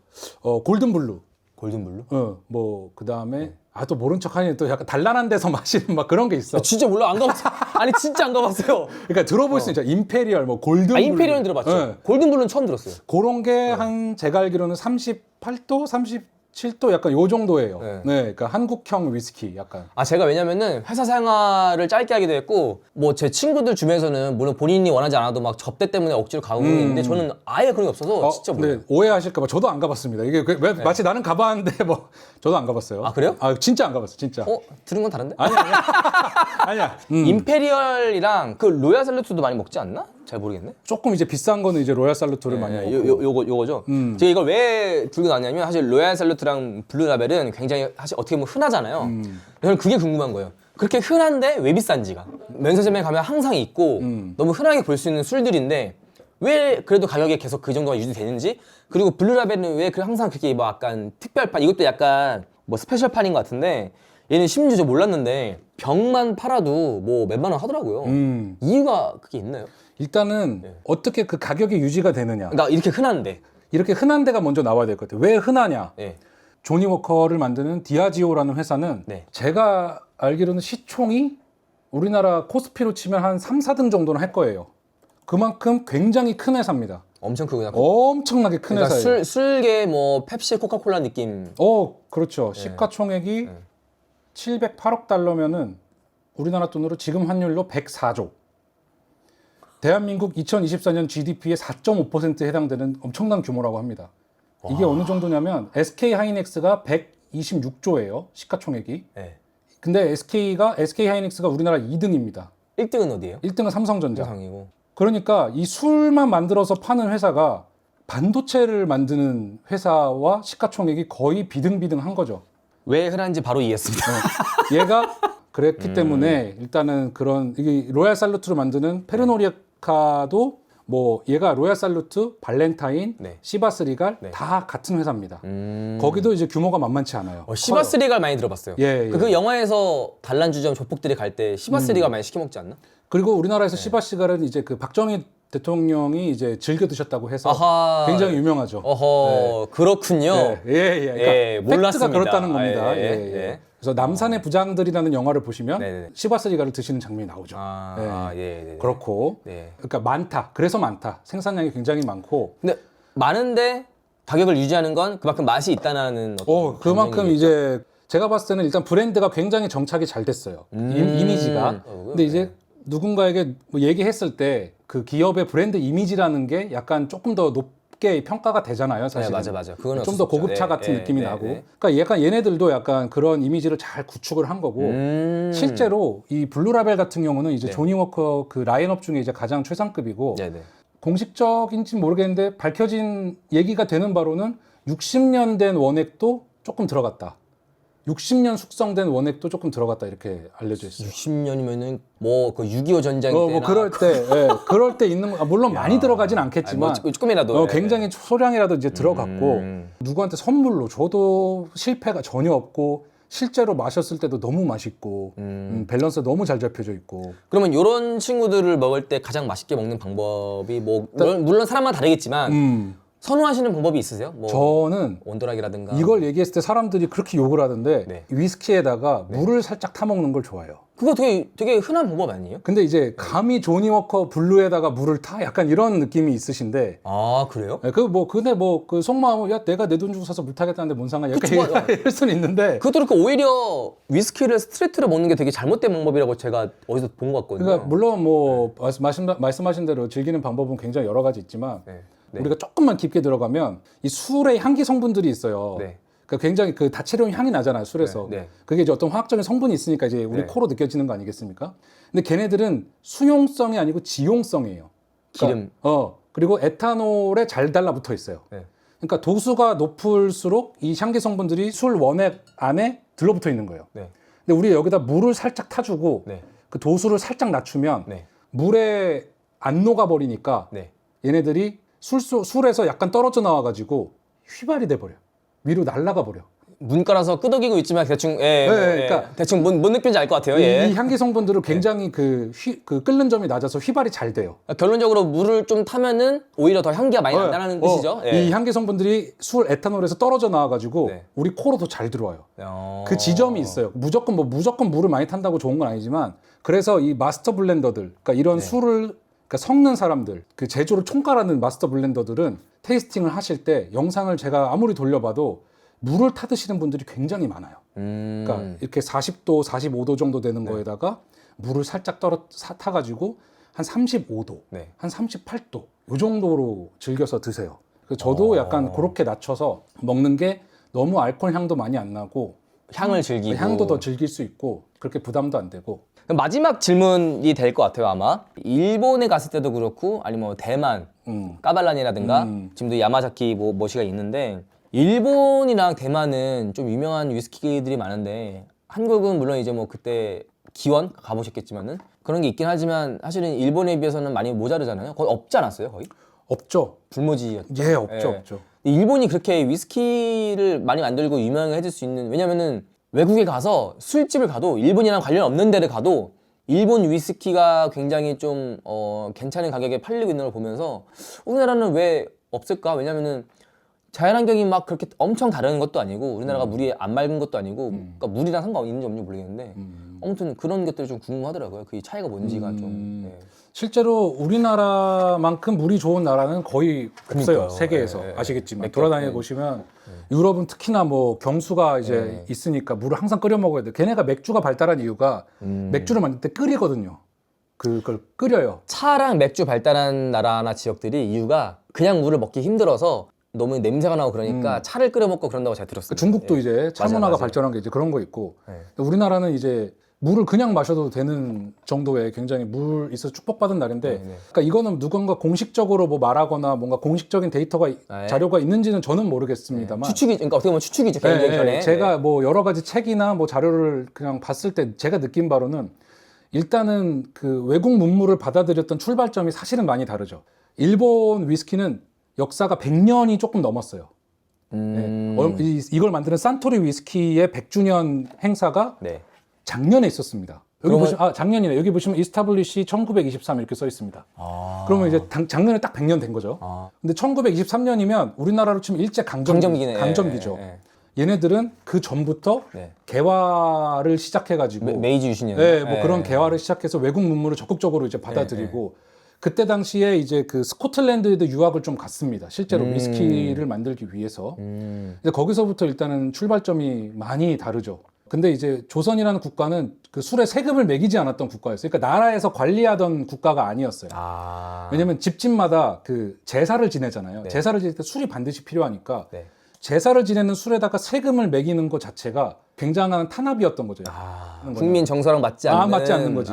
골든블루, 골든블루? 뭐 그다음에 또 모른 척하니 또 약간 단란한 데서 마시는 막 그런 게 있어. 아, 진짜 몰라. 안 가봤어요. 아니, 진짜 안 가봤어요. 그러니까 들어볼 수 있죠. 임페리얼, 뭐 골든블루. 아, 임페리얼은 들어봤죠. 네. 골든블루는 처음 들었어요. 그런 게 한 제가 알기로는 38도, 37도 약간 요 정도예요. 네. 네, 그러니까 한국형 위스키 약간. 아, 제가 왜냐면은 회사 생활을 짧게 하기도 했고 뭐 제 친구들 주변에서는 물론 본인이 원하지 않아도 막 접대 때문에 억지로 가고 있는데 저는 아예 그런 게 없어서 진짜 몰라요. 근데 오해하실까봐 저도 안 가봤습니다. 이게 왜 마치 나는 가봤는데 뭐 저도 안 가봤어요. 아, 그래요? 아, 진짜 안 가봤어, 진짜. 들은 건 다른데? 아니야. 아니야. 임페리얼이랑 그 로얄 살루트도 많이 먹지 않나? 잘 모르겠네. 조금 이제 비싼 거는 이제 로얄 살루트를 많이 먹고. 요거죠. 제가 이걸 왜 들고 나왔냐면 사실 로얄 살루트랑 블루 라벨은 굉장히 사실 어떻게 보면 흔하잖아요. 저는 그게 궁금한 거예요. 그렇게 흔한데 왜 비싼지가. 면세점에 가면 항상 있고 너무 흔하게 볼 수 있는 술들인데 왜 그래도 가격이 계속 그 정도가 유지되는지, 그리고 블루 라벨은 왜 항상 그렇게 뭐 약간 특별판, 이것도 약간 뭐 스페셜판인 것 같은데 얘는 심지어 저 몰랐는데 병만 팔아도 뭐 몇만 원 하더라고요. 이유가 그게 있나요? 일단은 어떻게 그 가격이 유지가 되느냐. 그러니까 이렇게 흔한데. 이렇게 흔한 데가 먼저 나와야 될 것 같아요. 왜 흔하냐? 네. 조니 워커를 만드는 디아지오라는 회사는 네. 제가 알기로는 시총이 우리나라 코스피로 치면 한 3, 4등 정도는 할 거예요. 그만큼 굉장히 큰 회사입니다. 엄청 크구나. 엄청나게 큰 그러니까 회사예요. 술계 뭐 펩시, 코카콜라 느낌. 그렇죠. 시가총액이 708억 달러면은 우리나라 돈으로 지금 환율로 104조. 대한민국 2024년 GDP의 4.5%에 해당되는 엄청난 규모라고 합니다. 이게 어느 정도냐면 SK 하이닉스가 126조예요. 시가총액이. 네. 근데 SK 하이닉스가 우리나라 2등입니다. 1등은 어디예요? 1등은 삼성전자. 상이고. 그러니까 이 술만 만들어서 파는 회사가 반도체를 만드는 회사와 시가총액이 거의 비등비등한 거죠. 왜 흔한지 바로 이해했습니다. 얘가 그랬기 때문에 일단은 그런 이게 로얄 살루트로 만드는 페르노리카도 뭐 얘가 로얄 살루트, 발렌타인, 네. 시바스 리갈 다 같은 회사입니다. 거기도 이제 규모가 만만치 않아요. 시바스 리갈 많이 들어봤어요. 예. 그 영화에서 단란주점 조폭들이 갈 때 시바스 리갈 많이 시켜 먹지 않나? 그리고 우리나라에서 시바스 리갈은 이제 그 박정희 대통령이 이제 즐겨 드셨다고 해서 아하. 굉장히 유명하죠. 어허, 그렇군요. 그러니까 팩트가 몰랐습니다. 그렇다는 겁니다. 예. 그래서 남산의 부장들이라는 영화를 보시면 네네. 시바스 리갈을 드시는 장면이 나오죠. 예. 그렇고 네. 그러니까 많다. 그래서 많다. 생산량이 굉장히 많고 근데 많은데 가격을 유지하는 건 그만큼 맛이 있다는 어떤 그만큼 감정이겠죠? 이제 제가 봤을 때는 일단 브랜드가 굉장히 정착이 잘 됐어요. 이미지가. 근데 이제 누군가에게 뭐 얘기했을 때 그 기업의 브랜드 이미지라는 게 약간 조금 더 높게 평가가 되잖아요. 사실. 네, 맞아. 그거는 좀 어쩔 더 수 없죠. 고급차 네, 같은 네, 느낌이 네, 나고. 네. 그러니까 약간 얘네들도 약간 그런 이미지를 잘 구축을 한 거고. 실제로 이 블루라벨 같은 경우는 이제 조니 워커 그 라인업 중에 이제 가장 최상급이고. 네네. 공식적인지 모르겠는데 밝혀진 얘기가 되는 바로는 60년 된 원액도 조금 들어갔다. 60년 숙성된 원액도 조금 들어갔다 이렇게 알려져 있어요. 60년이면은 뭐 그 6.25 전쟁 때나 뭐 그럴 때 있는 거 물론 많이 들어가진 않겠지만 뭐 조금이라도 굉장히 소량이라도 이제 들어갔고 누구한테 선물로 줘도 실패가 전혀 없고 실제로 마셨을 때도 너무 맛있고 밸런스 너무 잘 잡혀져 있고. 그러면 이런 친구들을 먹을 때 가장 맛있게 먹는 방법이 뭐 물론 사람마다 다르겠지만 선호하시는 방법이 있으세요? 뭐 저는 온도락이라든가. 이걸 얘기했을 때 사람들이 그렇게 욕을 하던데 네. 위스키에다가 물을 살짝 타먹는 걸 좋아해요. 그거 되게 흔한 방법 아니에요? 근데 이제 감히 조니 워커 블루에다가 물을 타? 약간 이런 느낌이 있으신데 아 그래요? 근데 그 속마음은 야 내가 내 돈 주고 사서 물 타겠다는데 뭔 상관이야? 그쵸, 약간 맞아. 이럴 수는 있는데 그것도 그렇고 오히려 위스키를 스트레이트로 먹는 게 되게 잘못된 방법이라고 제가 어디서 본 것 같거든요. 그러니까 물론 뭐 말씀하신 대로 즐기는 방법은 굉장히 여러 가지 있지만 네. 네. 우리가 조금만 깊게 들어가면 이 술의 향기 성분들이 있어요. 네. 그러니까 굉장히 그 다채로운 향이 나잖아요, 술에서. 네, 네. 그게 이제 어떤 화학적인 성분이 있으니까 이제 우리 네. 코로 느껴지는 거 아니겠습니까? 근데 걔네들은 수용성이 아니고 지용성이에요. 기름. 그리고 에탄올에 잘 달라붙어 있어요. 네. 그러니까 도수가 높을수록 이 향기 성분들이 술 원액 안에 들러붙어 있는 거예요. 네. 근데 우리 여기다 물을 살짝 타주고 네. 그 도수를 살짝 낮추면 네. 물에 안 녹아버리니까 네. 얘네들이 술에서 약간 떨어져 나와가지고 휘발이 돼버려. 위로 날아가 버려. 문 깔아서 끄덕이고 있지만 대충 그러니까 대충 뭔 느낌인지 알 것 같아요. 예. 이 향기 성분들은 굉장히 그 끓는 점이 낮아서 휘발이 잘 돼요. 결론적으로 물을 좀 타면은 오히려 더 향기가 많이 난다는 뜻이죠. 예. 이 향기 성분들이 술 에탄올에서 떨어져 나와가지고 네. 우리 코로 더 잘 들어와요. 어... 그 지점이 있어요. 무조건 물을 많이 탄다고 좋은 건 아니지만 그래서 이 마스터 블렌더들, 그러니까 이런 네. 술을 섞는 사람들, 그 제조를 총괄하는 마스터 블렌더들은 테이스팅을 하실 때 영상을 제가 아무리 돌려봐도 물을 타드시는 분들이 굉장히 많아요. 그러니까 이렇게 40도, 45도 정도 되는 네. 거에다가 물을 살짝 타가지고 한 35도, 네. 한 38도 이 정도로 즐겨서 드세요. 그래서 저도 약간 그렇게 낮춰서 먹는 게 너무 알코올 향도 많이 안 나고 향을 즐기고 향도 더 즐길 수 있고 그렇게 부담도 안 되고. 그럼 마지막 질문이 될 것 같아요 아마. 일본에 갔을 때도 그렇고 아니면 뭐 대만 까발란이라든가 지금도 야마자키 모시가 있는데 일본이랑 대만은 좀 유명한 위스키들이 많은데 한국은 물론 이제 뭐 그때 기원 가보셨겠지만은 그런 게 있긴 하지만 사실은 일본에 비해서는 많이 모자르잖아요. 거의 없지 않았어요 거의? 없죠. 불모지였죠. 예, 없죠, 예. 없죠. 일본이 그렇게 위스키를 많이 만들고 유명해질 수 있는, 왜냐면은 외국에 가서 술집을 가도 일본이랑 관련 없는 데를 가도 일본 위스키가 굉장히 좀 괜찮은 가격에 팔리고 있는 걸 보면서 우리나라는 왜 없을까? 왜냐면은 자연환경이 막 그렇게 엄청 다른 것도 아니고 우리나라가 물이 안 맑은 것도 아니고 그러니까 물이랑 상관있는지 없는지 모르겠는데 아무튼 그런 것들이 좀 궁금하더라고요. 그 차이가 뭔지가 좀. 예. 실제로 우리나라만큼 물이 좋은 나라는 거의 없어요. 그러니까요. 세계에서. 예, 예. 아시겠지만 몇 개 돌아다녀 없고. 보시면 유럽은 특히나 뭐 경수가 이제 있으니까 물을 항상 끓여 먹어야 돼. 걔네가 맥주가 발달한 이유가 맥주를 만들 때 끓이거든요. 그걸 끓여요. 차랑 맥주 발달한 나라나 지역들이 이유가 그냥 물을 먹기 힘들어서 너무 냄새가 나고 그러니까 차를 끓여 먹고 그런다고 제가 들었어요. 중국도 예. 이제 차 맞아요, 문화가 맞아요. 발전한 게 이제 그런 거 있고 네. 우리나라는 이제 물을 그냥 마셔도 되는 정도의 굉장히 물 있어서 축복받은 날인데 네, 네. 그러니까 이거는 누군가 공식적으로 뭐 말하거나 뭔가 공식적인 데이터가 자료가 있는지는 저는 모르겠습니다만 추측이, 그러니까 어떻게 보면 추측이죠 네, 개인적인 편에. 네. 제가 뭐 여러 가지 책이나 뭐 자료를 그냥 봤을 때 제가 느낀 바로는 일단은 그 외국 문물을 받아들였던 출발점이 사실은 많이 다르죠. 일본 위스키는 역사가 100년이 조금 넘었어요. 이걸 만드는 산토리 위스키의 100주년 행사가 네. 작년에 있었습니다. 여기 그러면- 보시면 작년이네. 여기 보시면 이스타블리시 1923 이렇게 써 있습니다. 그러면 이제 작년에 딱 100년 된 거죠. 근데 1923년이면 우리나라로 치면 일제 강점기네. 강점기죠. 예, 예. 얘네들은 그 전부터 네. 개화를 시작해가지고 메이지 유신이었나? 네, 뭐 예. 그런 개화를 시작해서 외국 문물을 적극적으로 이제 받아들이고 그때 당시에 이제 그 스코틀랜드에도 유학을 좀 갔습니다. 실제로 위스키를 만들기 위해서. 이제 거기서부터 일단은 출발점이 많이 다르죠. 근데 이제 조선이라는 국가는 그 술에 세금을 매기지 않았던 국가였어요. 그러니까 나라에서 관리하던 국가가 아니었어요. 왜냐면 집집마다 그 제사를 지내잖아요. 제사를 지낼 때 술이 반드시 필요하니까 네. 제사를 지내는 술에다가 세금을 매기는 것 자체가 굉장한 탄압이었던 거죠. 국민 정서랑 맞지 않는. 맞지 않는 거지.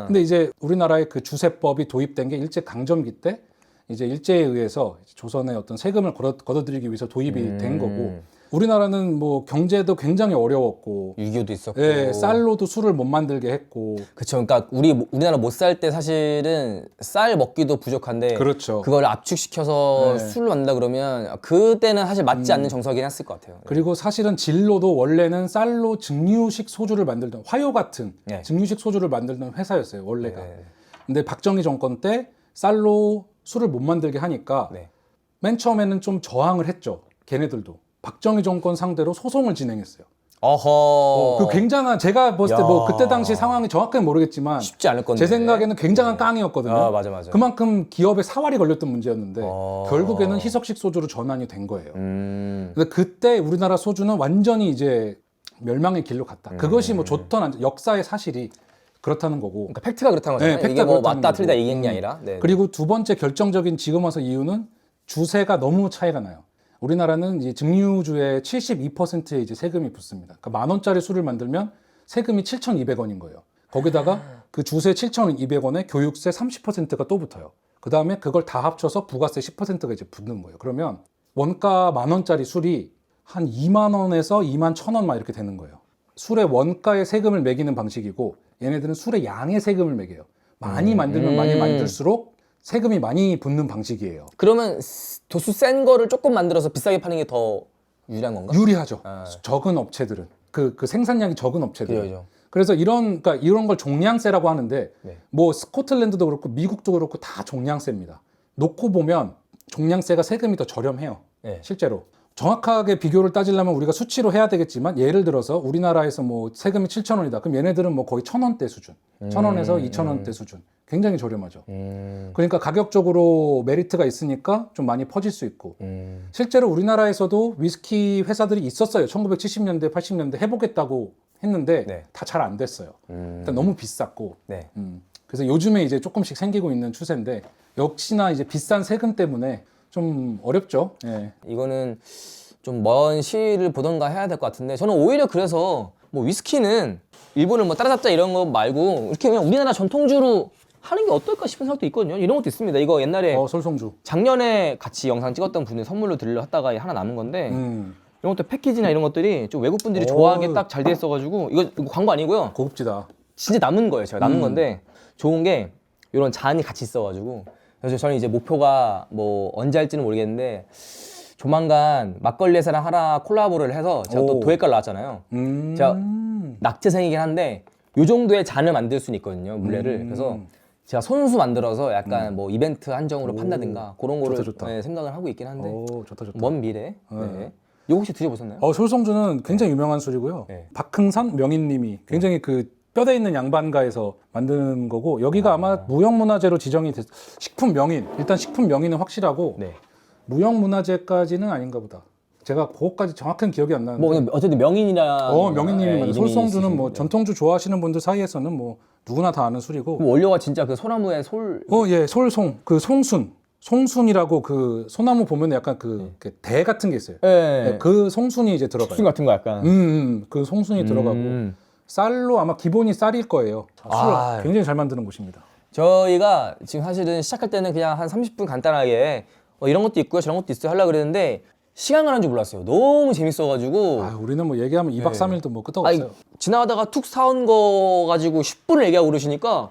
근데 이제 우리나라의 그 주세법이 도입된 게 일제 강점기 때 이제 일제에 의해서 조선의 어떤 세금을 걷어들이기 위해서 도입이 된 거고 우리나라는 뭐 경제도 굉장히 어려웠고 6.25도 있었고. 예, 쌀로도 술을 못 만들게 했고 그쵸. 그러니까 우리나라 못 살 때 사실은 쌀 먹기도 부족한데 그렇죠. 그걸 압축시켜서 네. 술을 만든다 그러면 그때는 사실 맞지 않는 정서긴 했을 것 같아요. 그리고 사실은 진로도 원래는 쌀로 증류식 소주를 만들던 화요 같은 네. 증류식 소주를 만들던 회사였어요 원래가. 네. 근데 박정희 정권 때 쌀로 술을 못 만들게 하니까 네. 맨 처음에는 좀 저항을 했죠. 걔네들도. 박정희 정권 상대로 소송을 진행했어요. 어허. 그 굉장한 제가 봤을 때 뭐 야. 그때 당시 상황이 정확하게 모르겠지만 쉽지 않을 건데. 제 생각에는 굉장한 깡이었거든요. 아, 맞아. 그만큼 기업에 사활이 걸렸던 문제였는데 어. 결국에는 희석식 소주로 전환이 된 거예요. 음. 근데 그때 우리나라 소주는 완전히 이제 멸망의 길로 갔다. 그것이 뭐 좋던 역사의 사실이 그렇다는 거고. 그러니까 팩트가 그렇다는 거잖아요. 네, 팩트가 이게 뭐 그렇다는 맞다 틀리다 거고. 이긴 게 아니라. 네. 그리고 두 번째 결정적인 지금 와서 이유는 주세가 너무 차이가 나요. 우리나라는 이제 증류주의 72%의 이제 세금이 붙습니다. 그러니까 10,000원짜리 술을 만들면 세금이 7,200원인 거예요. 거기다가 그 주세 7,200원에 교육세 30%가 또 붙어요. 그 다음에 그걸 다 합쳐서 부가세 10%가 이제 붙는 거예요. 그러면 원가 10,000원짜리 술이 한 2만 원에서 2만 1,000원 막 이렇게 되는 거예요. 술의 원가의 세금을 매기는 방식이고 얘네들은 술의 양의 세금을 매겨요. 많이 만들면 많이 만들수록 세금이 많이 붙는 방식이에요. 그러면 도수 센 거를 조금 만들어서 비싸게 파는 게 더 유리한 건가? 유리하죠. 아. 적은 업체들은 그 생산량이 적은 업체들은. 그래요. 그래서 그러니까 이런 걸 종량세라고 하는데 네. 뭐 스코틀랜드도 그렇고 미국도 그렇고 다 종량세입니다. 놓고 보면 종량세가 세금이 더 저렴해요. 네. 실제로. 정확하게 비교를 따지려면 우리가 수치로 해야 되겠지만 예를 들어서 우리나라에서 뭐 세금이 7,000원이다. 그럼 얘네들은 뭐 거의 1,000원대 수준. 1,000원에서 2,000원대 수준. 굉장히 저렴하죠. 그러니까 가격적으로 메리트가 있으니까 좀 많이 퍼질 수 있고. 실제로 우리나라에서도 위스키 회사들이 있었어요. 1970년대, 80년대 해보겠다고 했는데 네. 다 잘 안 됐어요. 일단 너무 비쌌고. 네. 그래서 요즘에 이제 조금씩 생기고 있는 추세인데 역시나 이제 비싼 세금 때문에 좀 어렵죠. 예. 이거는 좀 먼 시일을 보던가 해야 될 것 같은데 저는 오히려 그래서 뭐 위스키는 일본을 뭐 따라잡자 이런 거 말고 이렇게 그냥 우리나라 전통주로 하는 게 어떨까 싶은 생각도 있거든요. 이런 것도 있습니다. 이거 옛날에 솔송주. 작년에 같이 영상 찍었던 분이 선물로 드리려 했다가 하나 남은 건데 이런 것도 패키지나 이런 것들이 좀 외국 분들이 좋아하게 딱 잘 돼 있어가지고 이거 광고 아니고요. 고급지다. 진짜 남은 거예요. 제가 남은 건데 좋은 게 이런 잔이 같이 있어가지고 그래서 저는 이제 목표가 뭐 언제 할지는 모르겠는데 조만간 막걸리 회사랑 하나 콜라보를 해서 제가 또 오. 도예과를 나왔잖아요. 제가 낙제생이긴 한데 요 정도의 잔을 만들 수는 있거든요. 물레를. 그래서 제가 손수 만들어서 약간 뭐 이벤트 한정으로 판다든가 그런 거를 좋다. 네, 생각을 하고 있긴 한데 좋다. 먼 미래. 네. 이거 혹시 드셔보셨나요? 솔송주는 굉장히 유명한 술이고요. 네. 박흥선 명인님이 굉장히 그 뼈대 있는 양반가에서 만든 거고 여기가 아마 무형문화재로 지정이 됐. 식품 명인. 일단 식품 명인은 확실하고 네. 무형문화재까지는 아닌가 보다. 제가 그거까지 정확한 기억이 안 나는데. 뭐 그냥 어쨌든 명인이라. 명인님이 만든 솔송주는 뭐 네. 전통주 좋아하시는 분들 사이에서는 뭐 누구나 다 아는 술이고. 그 원료가 진짜 그 소나무의 솔. 예, 솔송. 그 송순이라고 그 소나무 보면 약간 그 대 같은 게 있어요. 네. 그 송순이 이제 들어가요. 순 같은 거 약간. 그 송순이 들어가고 쌀로 아마 기본이 쌀일 거예요. 술을 굉장히 잘 만드는 곳입니다. 저희가 지금 사실은 시작할 때는 그냥 한 30분 간단하게 이런 것도 있고요, 저런 것도 있어요 하려고 그랬는데 시간 가는 줄 몰랐어요. 너무 재밌어가지고. 우리는 뭐 얘기하면 2박 3일도 뭐 끄떡 아니, 없어요. 지나가다가 툭 사온 거 가지고 10분을 얘기하고 그러시니까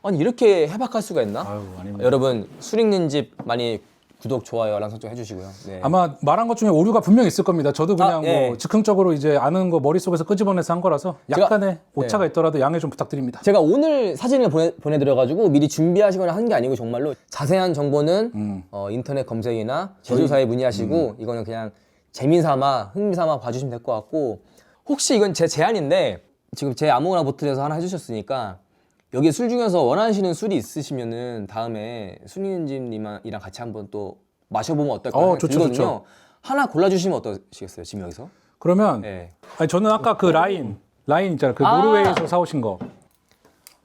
아니 이렇게 해박할 수가 있나? 아닙니다. 여러분 술 읽는 집 많이 구독, 좋아요, 알람 설정 해주시고요. 네. 아마 말한 것 중에 오류가 분명 있을 겁니다. 저도 그냥 예. 뭐 즉흥적으로 이제 아는 거 머릿속에서 끄집어내서 한 거라서 약간의 오차가 있더라도 양해 좀 부탁드립니다. 제가 오늘 사진을 보내드려가지고 미리 준비하시거나 한 게 아니고 정말로 자세한 정보는 인터넷 검색이나 제조사에 문의하시고 이거는 그냥 재미삼아 흥미삼아 봐주시면 될 것 같고 혹시 이건 제 제안인데 지금 제 아무거나 보틀에서 하나 해주셨으니까 여기 술 중에서 원하시는 술이 있으시면은 다음에 순이님이랑 같이 한번 또 마셔보면 어떨까 생각이 좋죠, 들거든요. 좋죠. 하나 골라주시면 어떠시겠어요 지금 여기서? 그러면 네. 아니, 저는 아까 그 라인 있잖아요. 그 노르웨이에서 사오신 거.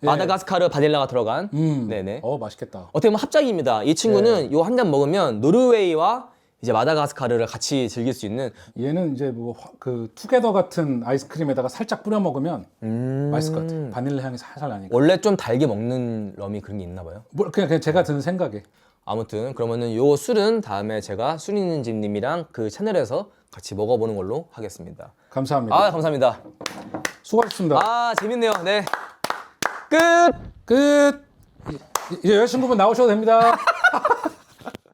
예. 마다가스카르 바닐라가 들어간 네네. 맛있겠다. 어떻게 보면 합작입니다. 이 친구는 요 한 잔 먹으면 노르웨이와 이제 마다가스카르를 같이 즐길 수 있는 얘는 이제 뭐 그 투게더 같은 아이스크림에다가 살짝 뿌려 먹으면 맛있을 것 같아요. 바닐라 향이 살살 나니까. 원래 좀 달게 먹는 럼이 그런 게 있나 봐요. 뭐 그냥 제가 드는 생각에. 아무튼 그러면은 요 술은 다음에 제가 술 있는 집님이랑 그 채널에서 같이 먹어보는 걸로 하겠습니다. 감사합니다. 아 감사합니다. 수고하셨습니다. 아 재밌네요. 네. 끝. 끝. 이제 여자친구분 나오셔도 됩니다.